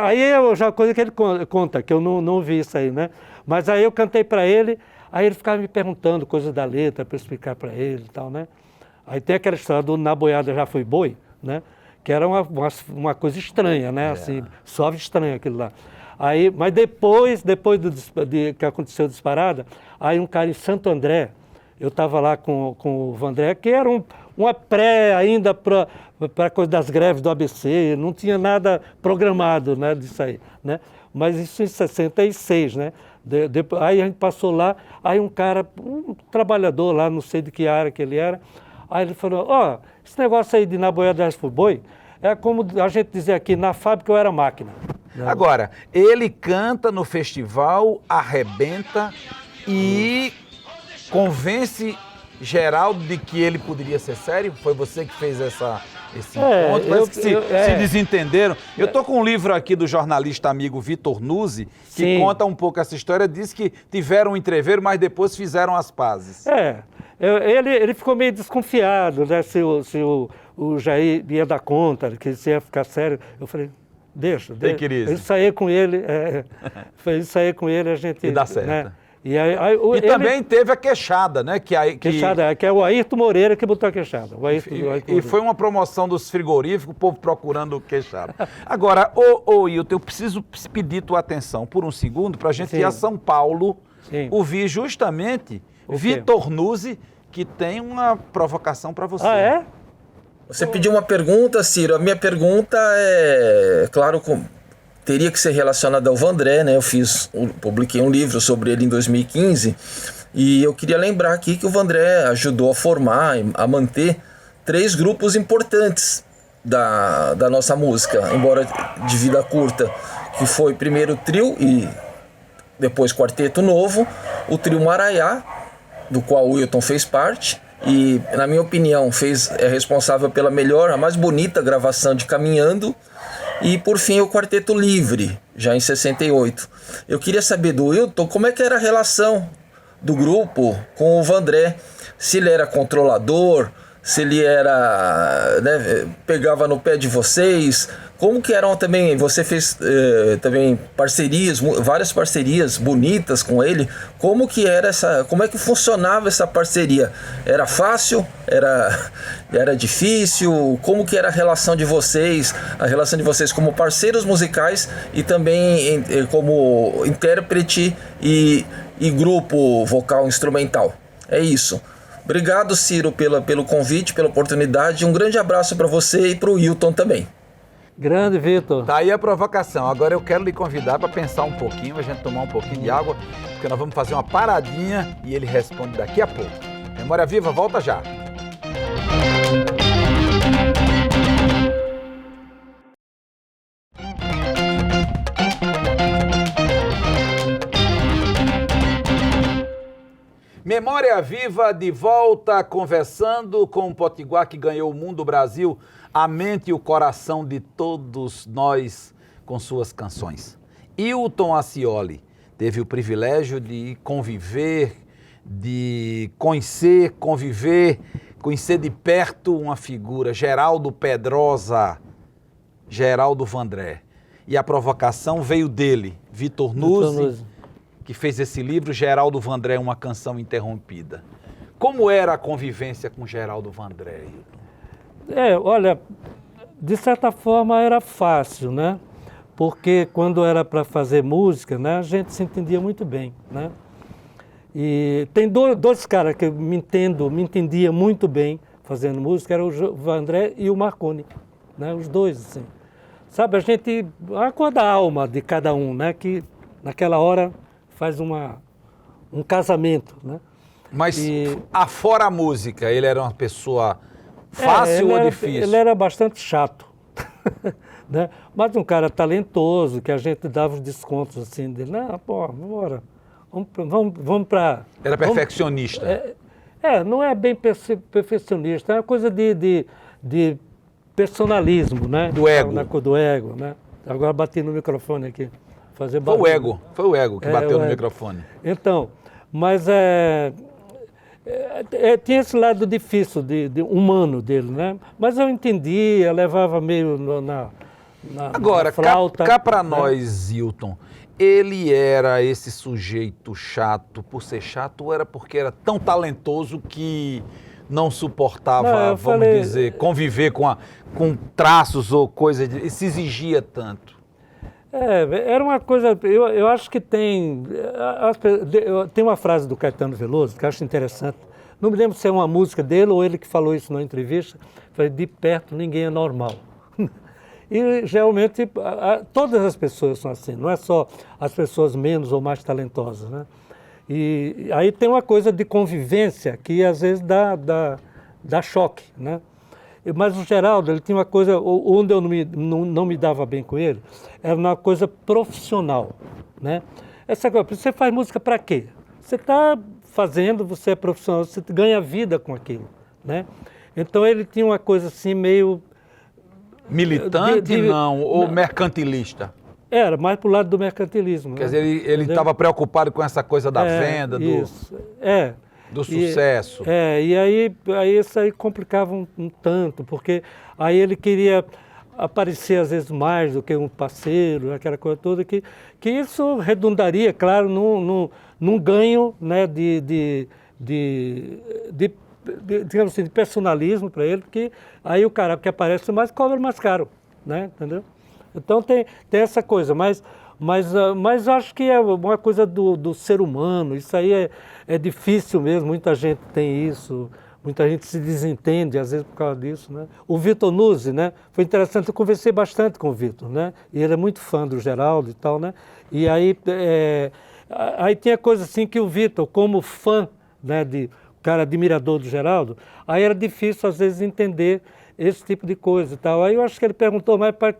aí é já coisa que ele conta, que eu não vi isso aí, né? Mas aí eu cantei para ele, aí ele ficava me perguntando coisas da letra para explicar para ele e tal, né? Aí tem aquela história do Na Boiada Já Foi Boi, né? Que era uma coisa estranha, né? Assim, suave estranho aquilo lá. Aí, mas depois que aconteceu a disparada, aí um cara em Santo André, eu estava lá com o Vandré, que era uma pré ainda para a coisa das greves do ABC, não tinha nada programado, né, disso aí, né? Mas isso em 66, né? Aí a gente passou lá, aí um cara, um trabalhador lá, não sei de que área que ele era, aí ele falou, ó, esse negócio aí de Na Boiada Já Foi Boi, é como a gente dizer aqui, na fábrica eu era máquina. Agora, ele canta no festival, arrebenta e convence Geraldo de que ele poderia ser sério? Foi você que fez esse encontro? Parece que se desentenderam. Eu estou com um livro aqui do jornalista amigo Vitor Nuzzi, que conta um pouco essa história, diz que tiveram um entreveiro, mas depois fizeram as pazes. Ele ficou meio desconfiado, né, se o Jair ia dar conta, que isso ia ficar sério. Eu falei, deixa. Eu saí com ele, a gente... E dá certo. Né? E também teve a queixada, né? Que é o Ayrton Moreira que botou a queixada. E foi uma promoção dos frigoríficos, o povo procurando queixada. Agora, Hilton, eu preciso pedir tua atenção por um segundo para a gente ir a São Paulo ouvir justamente Vitor Nuzzi, que tem uma provocação para você. Ah, é? Você pediu uma pergunta, Ciro. A minha pergunta claro, teria que ser relacionada ao Vandré, né? Publiquei um livro sobre ele em 2015 e eu queria lembrar aqui que o Vandré ajudou a formar, a manter 3 grupos importantes da nossa música, embora de vida curta, que foi primeiro o trio e depois Quarteto Novo, o trio Maraiá, do qual o Wilton fez parte, e, na minha opinião, é responsável pela melhor, a mais bonita gravação de Caminhando, e, por fim, o Quarteto Livre, já em 68. Eu queria saber do Wilton como é que era a relação do grupo com o Vandré, se ele era controlador, se ele era, né, pegava no pé de vocês, como que eram também, você fez também parcerias, várias parcerias bonitas com ele, como é que funcionava essa parceria? Era fácil? Era difícil? Como que era a relação de vocês como parceiros musicais e também como intérprete e grupo vocal instrumental? É isso. Obrigado, Ciro, pelo convite, pela oportunidade. Um grande abraço para você e para o Wilton também. Grande, Vitor. Tá aí a provocação. Agora eu quero lhe convidar para pensar um pouquinho, a gente tomar um pouquinho de água, porque nós vamos fazer uma paradinha e ele responde daqui a pouco. Memória Viva, volta já. Memória Viva de volta, conversando com o Potiguar que ganhou o mundo, o Brasil, a mente e o coração de todos nós com suas canções. Hilton Ascioli teve o privilégio de conviver, de conhecer de perto uma figura, Geraldo Pedrosa, Geraldo Vandré. E a provocação veio dele, Vitor Nuzzi, que fez esse livro, Geraldo Vandré, Uma Canção Interrompida. Como era a convivência com Geraldo Vandré? Olha, de certa forma era fácil, né? Porque quando era para fazer música, né, a gente se entendia muito bem, né? E tem dois caras que me entendia muito bem fazendo música, era o Vandré e o Marconi, né? Os dois, assim. Sabe, a cor da alma de cada um, né? Que naquela hora faz um casamento, né? Mas afora a música, ele era uma pessoa fácil ou difícil? Ele era bastante chato, né? Mas um cara talentoso, que a gente dava os descontos assim dele. Não, pô, bora, vamos para... Era perfeccionista? Não é bem perfeccionista, é uma coisa de personalismo, né? Do ego. Do ego, né? Agora bati no microfone aqui. Fazer foi o ego que bateu no microfone. Então, mas tinha esse lado difícil, de humano dele, né? Mas eu entendia, levava meio na Agora, flauta. cá para nós, Hilton, ele era esse sujeito chato por ser chato ou era porque era tão talentoso que não suportava, dizer, conviver com traços ou coisa, e se exigia tanto? Era uma coisa, eu acho que tem uma frase do Caetano Veloso que eu acho interessante, não me lembro se é uma música dele ou ele que falou isso numa entrevista, falei, de perto ninguém é normal. E geralmente todas as pessoas são assim, não é só as pessoas menos ou mais talentosas, né? E aí tem uma coisa de convivência que às vezes dá choque, né? Mas o Geraldo, ele tinha uma coisa, onde eu não me dava bem com ele, era uma coisa profissional, né? Essa coisa, você faz música para quê? Você está fazendo, você é profissional, você ganha vida com aquilo, né? Então ele tinha uma coisa assim meio... Militante, ou mercantilista? Era, mais pro lado do mercantilismo. Quer dizer, ele estava preocupado com essa coisa da venda, do sucesso. E aí isso aí complicava um tanto, porque aí ele queria aparecer às vezes mais do que um parceiro, aquela coisa toda, que isso redundaria, claro, num ganho, né, digamos assim, de personalismo para ele, porque aí o cara que aparece mais cobra mais caro, né, entendeu? Então tem essa coisa, mas eu acho que é uma coisa do ser humano, isso aí é difícil mesmo, muita gente tem isso, muita gente se desentende às vezes por causa disso, né? O Vitor Nuzzi, né, foi interessante, eu conversei bastante com o Vitor, né, e ele é muito fã do Geraldo e tal, né, e aí tinha coisa assim que o Vitor, como fã, né, cara admirador do Geraldo, aí era difícil às vezes entender esse tipo de coisa e tal. Aí eu acho que ele perguntou mais para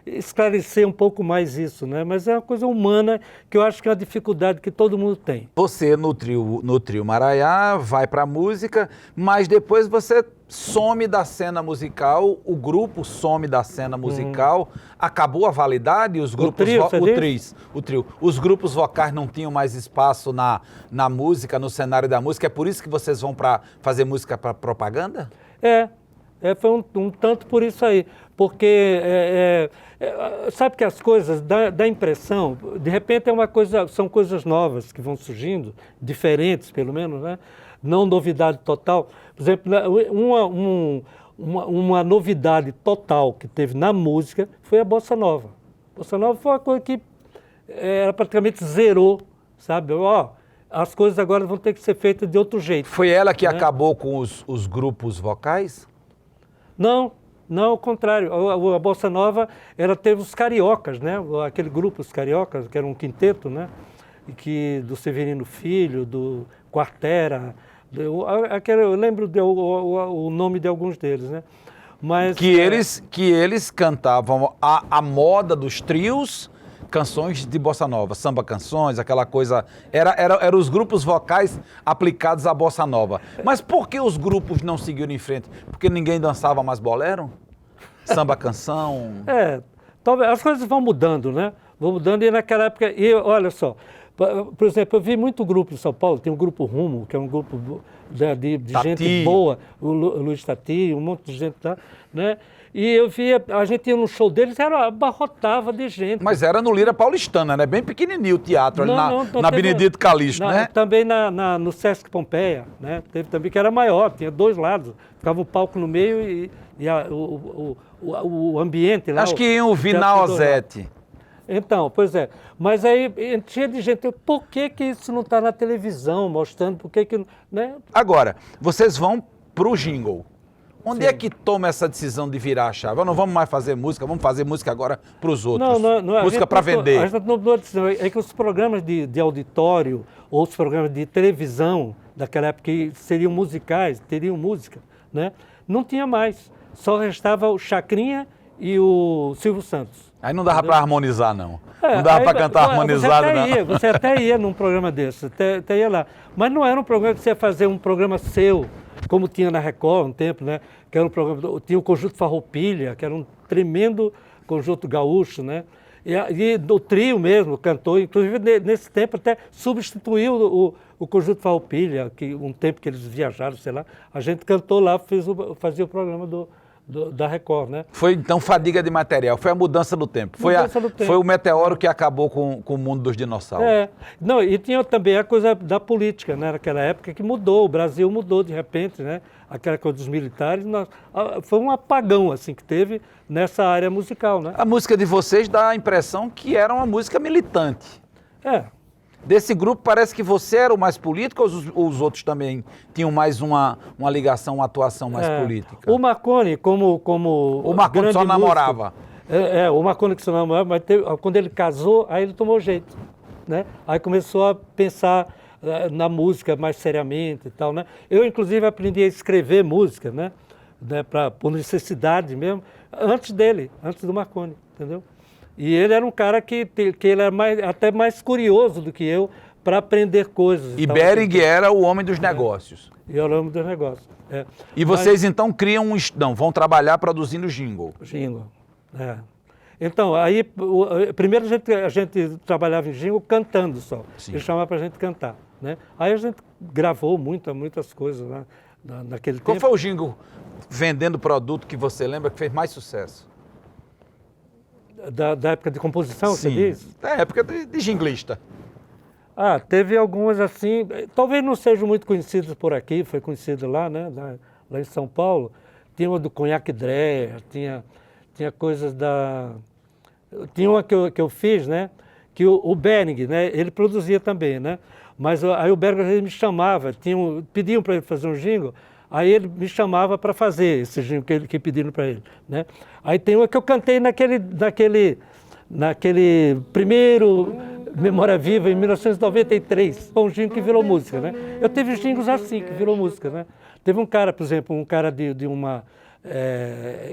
esclarecer um pouco mais isso, né? Mas é uma coisa humana que eu acho que é uma dificuldade que todo mundo tem. Você no trio Maraiá vai para a música, mas depois você some da cena musical, o grupo some da cena musical, acabou a validade, os grupos o trio, os grupos vocais não tinham mais espaço na música, no cenário da música, é por isso que vocês vão para fazer música para propaganda? Foi um tanto por isso aí, porque sabe que as coisas dá impressão, de repente são coisas novas que vão surgindo, diferentes pelo menos, né? Não novidade total. Por exemplo, uma novidade total que teve na música foi a Bossa Nova. A Bossa Nova foi uma coisa que praticamente zerou, sabe? As coisas agora vão ter que ser feitas de outro jeito. Foi ela que acabou com os grupos vocais? Não, ao contrário. A Bossa Nova, ela teve os cariocas, né? Aquele grupo, os cariocas, que era um quinteto, né? Do Severino Filho, do Quartera, eu lembro o nome de alguns deles, né? Mas, que eles cantavam a moda dos trios, canções de bossa nova, samba canções, aquela coisa, era os grupos vocais aplicados à bossa nova. Mas por que os grupos não seguiram em frente? Porque ninguém dançava mais bolero? Samba canção? Talvez as coisas vão mudando, né? Vão mudando e naquela época, olha só, por exemplo, eu vi muito grupo em São Paulo, tem um grupo Rumo, que é um grupo de gente boa, o Luiz Tati, um monte de gente lá, né? E eu via, a gente ia no show deles, abarrotava de gente. Mas era no Lira Paulistana, né? Bem pequenininho o teatro, ali na Benedito Calixto, né? Também no Sesc Pompeia, né? Teve também que era maior, tinha 2 lados. Ficava o palco no meio e o ambiente lá. Acho que iam ouvir na Ozete. Então, pois é. Mas aí tinha de gente, por que isso não está na televisão mostrando, por que né? Agora, vocês vão pro jingle. Onde é que toma essa decisão de virar a chave? Não vamos mais fazer música, vamos fazer música agora para os outros. Não, música para vender. A gente não tomou a decisão. É que os programas de auditório ou os programas de televisão daquela época que seriam musicais, teriam música, né? Não tinha mais. Só restava o Chacrinha e o Silvio Santos. Aí não dava para harmonizar, não. Não dava para cantar harmonizado, não. Você até ia num programa desse, até ia lá. Mas não era um programa que você ia fazer um programa seu, como tinha na Record um tempo, né? Que era um programa, tinha o Conjunto Farroupilha, que era um tremendo conjunto gaúcho, né? E do trio mesmo, cantou, inclusive nesse tempo até substituiu O Conjunto Farroupilha, que um tempo que eles viajaram, sei lá, a gente cantou lá, fazia o programa da Record, né? Foi então fadiga de material, foi a mudança do tempo. Mudança do tempo. Foi o meteoro que acabou com o mundo dos dinossauros. Não, e tinha também a coisa da política, né? Naquela época que mudou, o Brasil mudou de repente, né? Aquela coisa dos militares, foi um apagão assim que teve nessa área musical, né? A música de vocês dá a impressão que era uma música militante. Desse grupo, parece que você era o mais político ou os outros também tinham mais uma ligação, uma atuação mais política? O Marconi, como o Marconi só namorava. O Marconi que só namorava, mas quando ele casou, aí ele tomou jeito, né? Aí começou a pensar na música mais seriamente e tal, né? Eu, inclusive, aprendi a escrever música, né? Por necessidade mesmo, antes do Marconi, entendeu? E ele era um cara que ele era até mais curioso do que eu para aprender coisas. E Behring era o homem dos negócios. E era o homem dos negócios. E vocês então criam vão trabalhar produzindo jingle. Jingle, Então, aí, primeiro a gente trabalhava em jingle cantando só. Sim. Ele chamava para a gente cantar, né? Aí a gente gravou muitas coisas lá naquele tempo. Qual foi o jingle vendendo produto que você lembra que fez mais sucesso? Da época de composição, Sim, você diz? Da época de jinglista. Teve algumas assim, talvez não sejam muito conhecidas por aqui, foi conhecida lá, né? Lá em São Paulo. Tinha uma do Conhaque Dreher, tinha coisas da... Tinha uma que eu fiz, né? Que o Behring, né? Ele produzia também, né? Mas aí o Behring me chamava, pediam para ele fazer um jingle, aí ele me chamava para fazer esse jingle que pediram para ele, né? Aí tem uma que eu cantei naquele primeiro Memória Viva, em 1993. Foi um jingle que virou música, né? Eu tive jingles assim, que virou música, né? Teve um cara, por exemplo, de uma...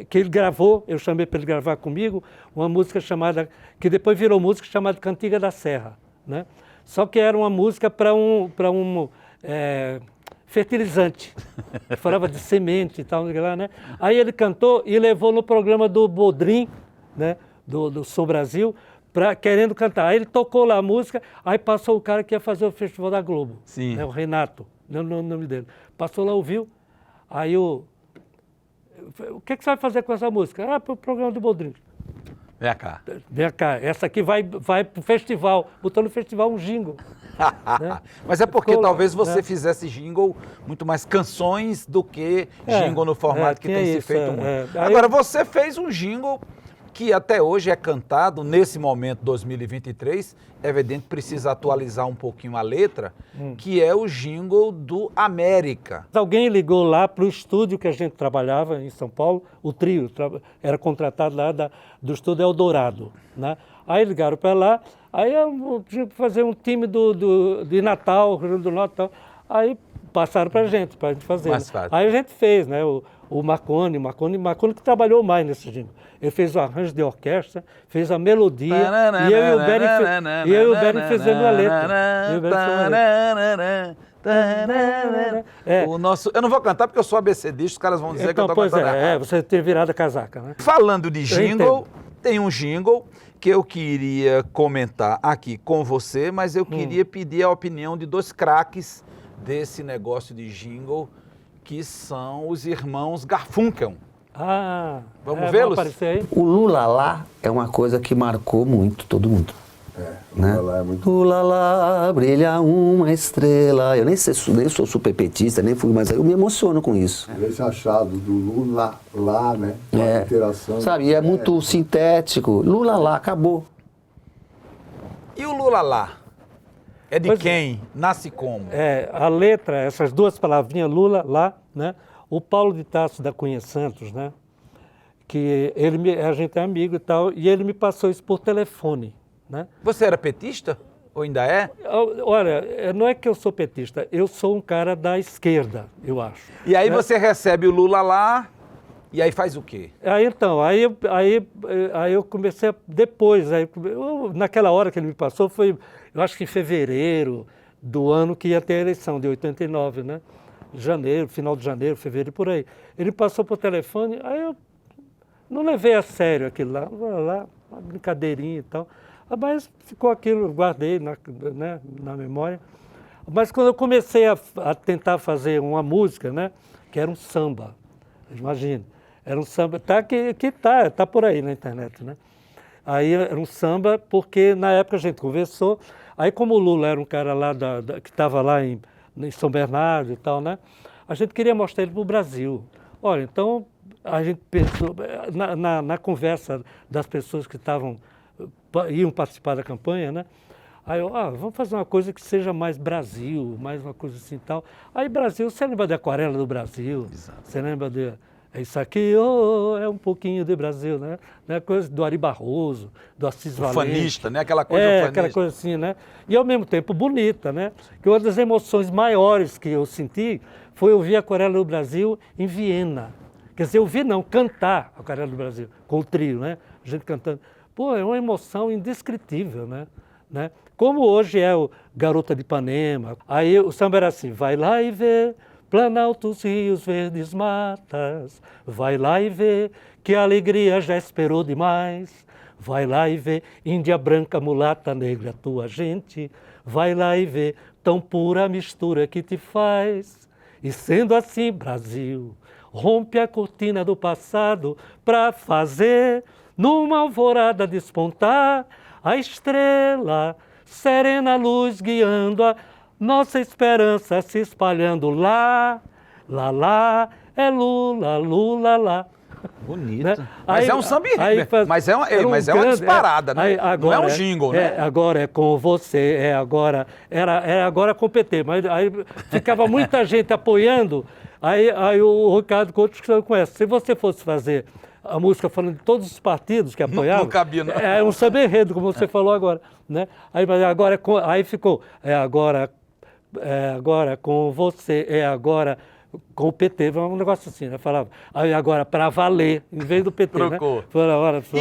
que ele gravou, eu chamei para ele gravar comigo, uma música que depois virou música, chamada Cantiga da Serra, né? Só que era uma música para um fertilizante, que falava de semente e tal, né? Aí ele cantou e levou no programa do Bodrim, né? Do Som Brasil, querendo cantar. Aí ele tocou lá a música, aí passou o cara que ia fazer o Festival da Globo. Sim. Né? O Renato, não o nome dele. Passou lá, ouviu, aí o que você vai fazer com essa música? Para o programa do Bodrim. Vem cá, essa aqui vai para o festival, botou no festival um jingle. Né? Mas é porque talvez você fizesse jingle muito mais canções do que jingle no formato que tem se feito muito. Agora, você fez um jingle que até hoje é cantado, nesse momento, 2023, é evidente que precisa atualizar um pouquinho a letra, que é o jingle do América. Alguém ligou lá para o estúdio que a gente trabalhava em São Paulo, o trio era contratado lá do estúdio Eldorado, né? Aí ligaram para lá, aí eu tinha que fazer um time de Natal, Rio Grande do Norte e tal. Aí passaram para a gente fazer. Mais fácil. Aí a gente fez, né? O Marconi que trabalhou mais nesse jingle. Ele fez o arranjo de orquestra, fez a melodia, e eu e o Behring fizemos a letra. Eu não vou cantar porque eu sou ABCdista, os caras vão dizer então, que eu estou cantando errado. Você ter virado a casaca, né? Falando de jingle, tem um jingle que eu queria comentar aqui com você, mas eu queria pedir a opinião de dois craques desse negócio de jingle, que são os irmãos Garfunkel. Vamos vê-los? O Lula Lá é uma coisa que marcou muito todo mundo. Né? Lula Lá é muito... Lula Lá, brilha uma estrela. Eu nem sou super petista, nem fui, mas eu me emociono com isso. Esse achado do Lula Lá, né? A interação. Sabe, é muito sintético. Lula Lá, acabou. E o Lula Lá? É de quem? Nasce como? A letra, essas duas palavrinhas, Lula, Lá, né? O Paulo de Tarso da Cunha Santos, né? Que a gente é amigo e tal, e ele me passou isso por telefone, né? Você era petista? Ou ainda é? Olha, não é que eu sou petista, eu sou um cara da esquerda, eu acho. E aí você recebe o Lula Lá, e aí faz o quê? Aí eu comecei depois, naquela hora que ele me passou, foi, eu acho que em fevereiro do ano que ia ter a eleição, de 89, né? Janeiro, final de janeiro, fevereiro, por aí. Ele passou por telefone, aí eu não levei a sério aquilo lá, uma brincadeirinha e tal. Mas ficou aquilo, guardei na memória. Mas quando eu comecei a tentar fazer uma música, né, que era um samba, imagina, era um samba, tá por aí na internet, né? Aí era um samba porque na época a gente conversou, aí como o Lula era um cara lá que estava lá em São Bernardo e tal, né? A gente queria mostrar ele para o Brasil. Olha, então a gente pensou, na conversa das pessoas que iam participar da campanha, né? Aí eu, vamos fazer uma coisa que seja mais Brasil, mais uma coisa assim e tal. Aí Brasil, você lembra da Aquarela do Brasil? Exato. Você lembra isso aqui é um pouquinho de Brasil, né? Coisa do Ari Barroso, do Assis Valente. Ufanista, né? Aquela coisa ufanista. Aquela coisa assim, né? E ao mesmo tempo bonita, né? Que uma das emoções maiores que eu senti foi ouvir a Aquarela do Brasil em Viena. Quer dizer, ouvir não, cantar a Aquarela do Brasil, com o trio, né? A gente cantando. Pô, é uma emoção indescritível, né? Como hoje é o Garota de Ipanema. Aí o samba era assim, vai lá e vê planaltos, rios, verdes matas, vai lá e vê que a alegria já esperou demais, vai lá e vê índia branca, mulata, negra, tua gente, vai lá e vê tão pura a mistura que te faz. E sendo assim, Brasil, rompe a cortina do passado pra fazer numa alvorada despontar a estrela, serena luz guiando a nossa esperança se espalhando lá, é Lula, Lula, lá. Bonito. Né? Mas é um samba enredo, mas é uma disparada, né? Agora, não é um jingle, né? Agora é com você, agora com o PT, mas aí ficava muita gente apoiando, aí o Ricardo Couto que você conhece, se você fosse fazer a música falando de todos os partidos que apoiavam, não cabia, não. É um samba enredo, como você falou agora, né? Aí ficou, agora com você, agora com o PT, um negócio assim, né? Falava, aí agora para valer, em vez do PT, trocou. Né?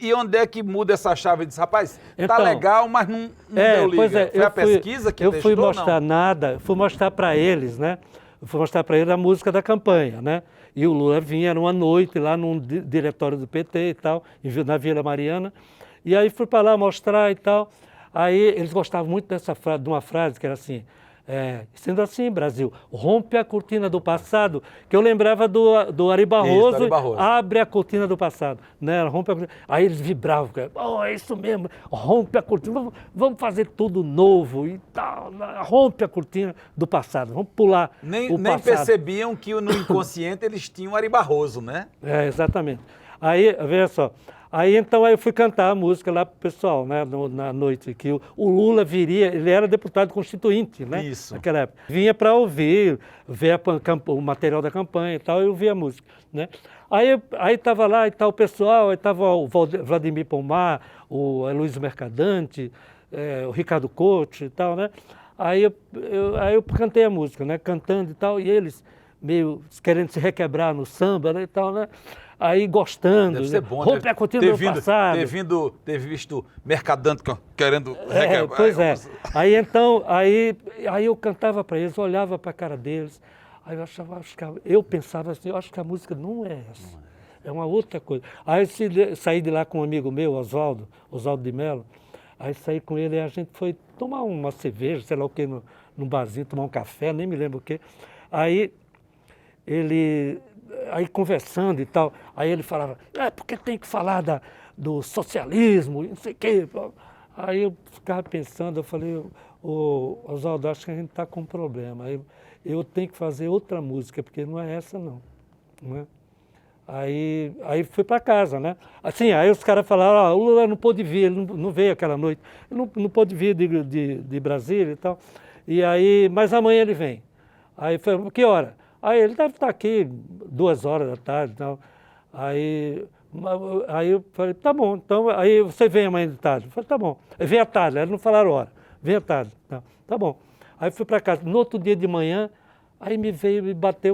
E onde é que muda essa chave? Diz, rapaz, tá legal, mas não deu liga. Pois Foi a pesquisa que testou, fui mostrar para eles, né? Fui mostrar para eles a música da campanha, né? E o Lula vinha, era uma noite lá num diretório do PT e tal, na Vila Mariana, e aí fui para lá mostrar e tal. Aí eles gostavam muito de uma frase que era assim, sendo assim, Brasil, rompe a cortina do passado, que eu lembrava do Ari Barroso, Ari Barroso. Abre a cortina do passado, né? Rompe a cortina. Aí eles vibravam, é isso mesmo, rompe a cortina, vamos fazer tudo novo e tal, rompe a cortina do passado, vamos pular nem percebiam que no inconsciente eles tinham Ari Barroso, né? Exatamente. Aí, veja só, aí eu fui cantar a música lá pro pessoal, né, na noite, que o Lula viria, ele era deputado constituinte, né? Isso. Naquela época. Vinha para ouvir, ver o material da campanha e tal, eu ouvia a música, né? Aí estava lá e tal o pessoal, aí estava o Vladimir Pomar, o Luiz Mercadante, o Ricardo Couto e tal, né? Aí eu cantei a música, né, cantando e tal, e eles meio querendo se requebrar no samba, né, e tal, né? Aí gostando, deve ser bom, rompe a cortina do passado. Ter visto Mercadante querendo requebrar. Pois é. Aí eu cantava para eles, olhava para a cara deles, aí eu pensava assim, eu acho que a música não é essa, é uma outra coisa. Aí eu saí de lá com um amigo meu, Oswaldo de Mello, aí saí com ele e a gente foi tomar uma cerveja, sei lá o que, num barzinho, tomar um café, nem me lembro o que. Aí conversando e tal, aí ele falava, porque tem que falar do socialismo, não sei o quê. Aí eu ficava pensando, eu falei, Oswaldo, acho que a gente está com um problema, eu tenho que fazer outra música, porque não é essa não, né? Aí fui para casa, né? Assim, aí os caras falaram, o Lula não pôde vir, ele não veio aquela noite, ele não pôde vir de Brasília e tal, mas amanhã ele vem. Aí foi, que hora? Aí ele deve estar aqui 2h da tarde e tal. Aí eu falei, tá bom, então aí você vem amanhã de tarde. Eu falei, tá bom. Vem à tarde, eles não falaram hora. Vem à tarde. Tá bom. Aí fui para casa. No outro dia de manhã, aí me bateu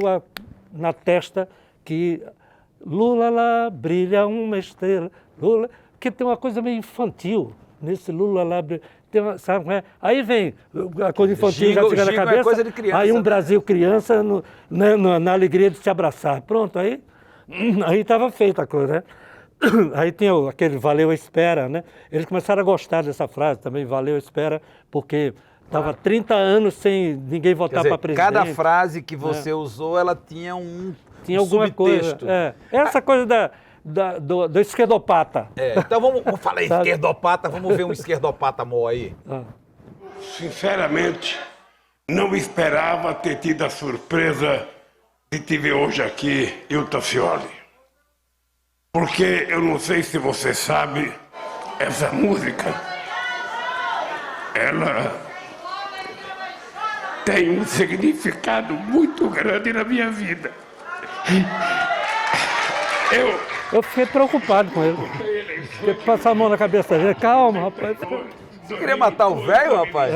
na testa que Lula lá brilha uma estrela. Lula, que tem uma coisa meio infantil nesse Lula lá brilha. Sabe, né? Aí vem a coisa infantil, já fica na cabeça, coisa de criança, aí Brasil criança na alegria de se abraçar. Pronto, aí estava feita a coisa, né? Aí tem aquele valeu a espera, né? Eles começaram a gostar dessa frase também, valeu a espera, porque Estava 30 anos sem ninguém Quer votar dizer, para presidente. cada frase que você usou, ela tinha um Tinha alguma subtexto. coisa. Essa coisa do esquerdopata. Então vamos falar em esquerdopata, vamos ver um esquerdopata mó aí. Sinceramente, não esperava ter tido a surpresa de te ver hoje aqui, Hilton Fioli. Porque eu não sei se você sabe, essa música, ela tem um significado muito grande na minha vida. Eu fiquei preocupado com ele. Fiquei passar a mão na cabeça dele. Calma, rapaz. Você queria matar o velho, rapaz?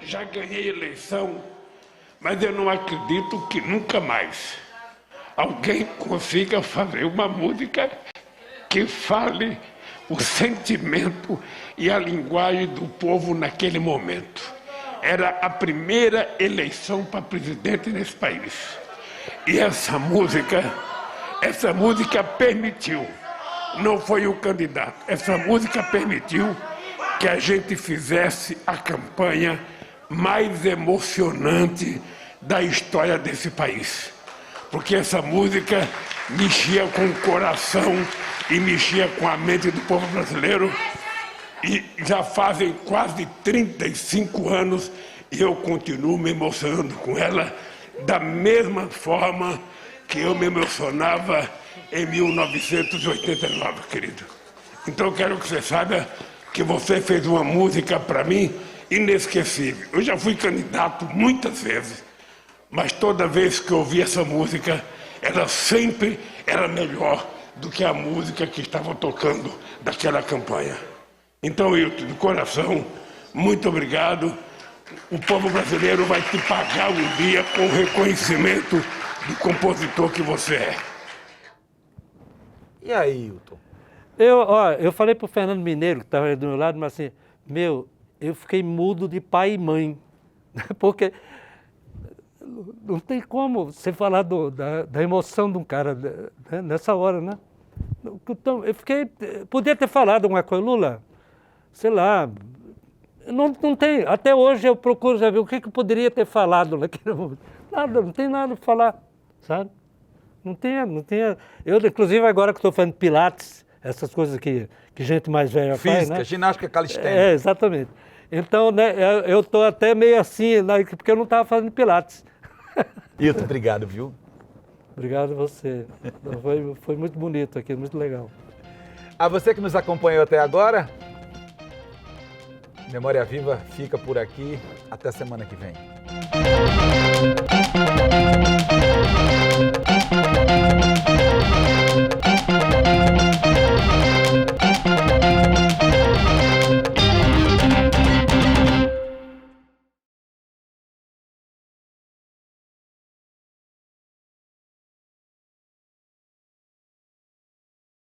Já ganhei eleição, mas eu não acredito que nunca mais alguém consiga fazer uma música que fale o sentimento e a linguagem do povo naquele momento. Era a primeira eleição para presidente nesse país. E essa música permitiu, não foi o candidato, essa música permitiu que a gente fizesse a campanha mais emocionante da história desse país. Porque essa música mexia com o coração e mexia com a mente do povo brasileiro. E já fazem quase 35 anos e eu continuo me emocionando com ela da mesma forma que eu me emocionava em 1989, querido. Então eu quero que você saiba que você fez uma música para mim inesquecível. Eu já fui candidato muitas vezes, mas toda vez que eu ouvi essa música, ela sempre era melhor do que a música que estava tocando daquela campanha. Então, Hilton, de coração, muito obrigado. O povo brasileiro vai te pagar um dia com o reconhecimento do compositor que você é. E aí, Hilton? Eu falei pro Fernando Mineiro, que estava do meu lado, mas assim, eu fiquei mudo de pai e mãe. Porque não tem como você falar da emoção de um cara nessa hora, né? Então, podia ter falado alguma coisa, Lula, sei lá, não tem. Até hoje eu procuro saber o que eu poderia ter falado naquele momento. Nada, não tem nada para falar, sabe? Não tinha. Eu, inclusive, agora que estou fazendo pilates, essas coisas que gente mais velha faz, né? Ginástica calistênica. Exatamente. Então, né, eu estou até meio assim, né, porque eu não estava fazendo pilates. Hilton, obrigado, viu? Obrigado a você. Foi muito bonito aqui, muito legal. A você que nos acompanhou até agora, Memória Viva fica por aqui. Até semana que vem.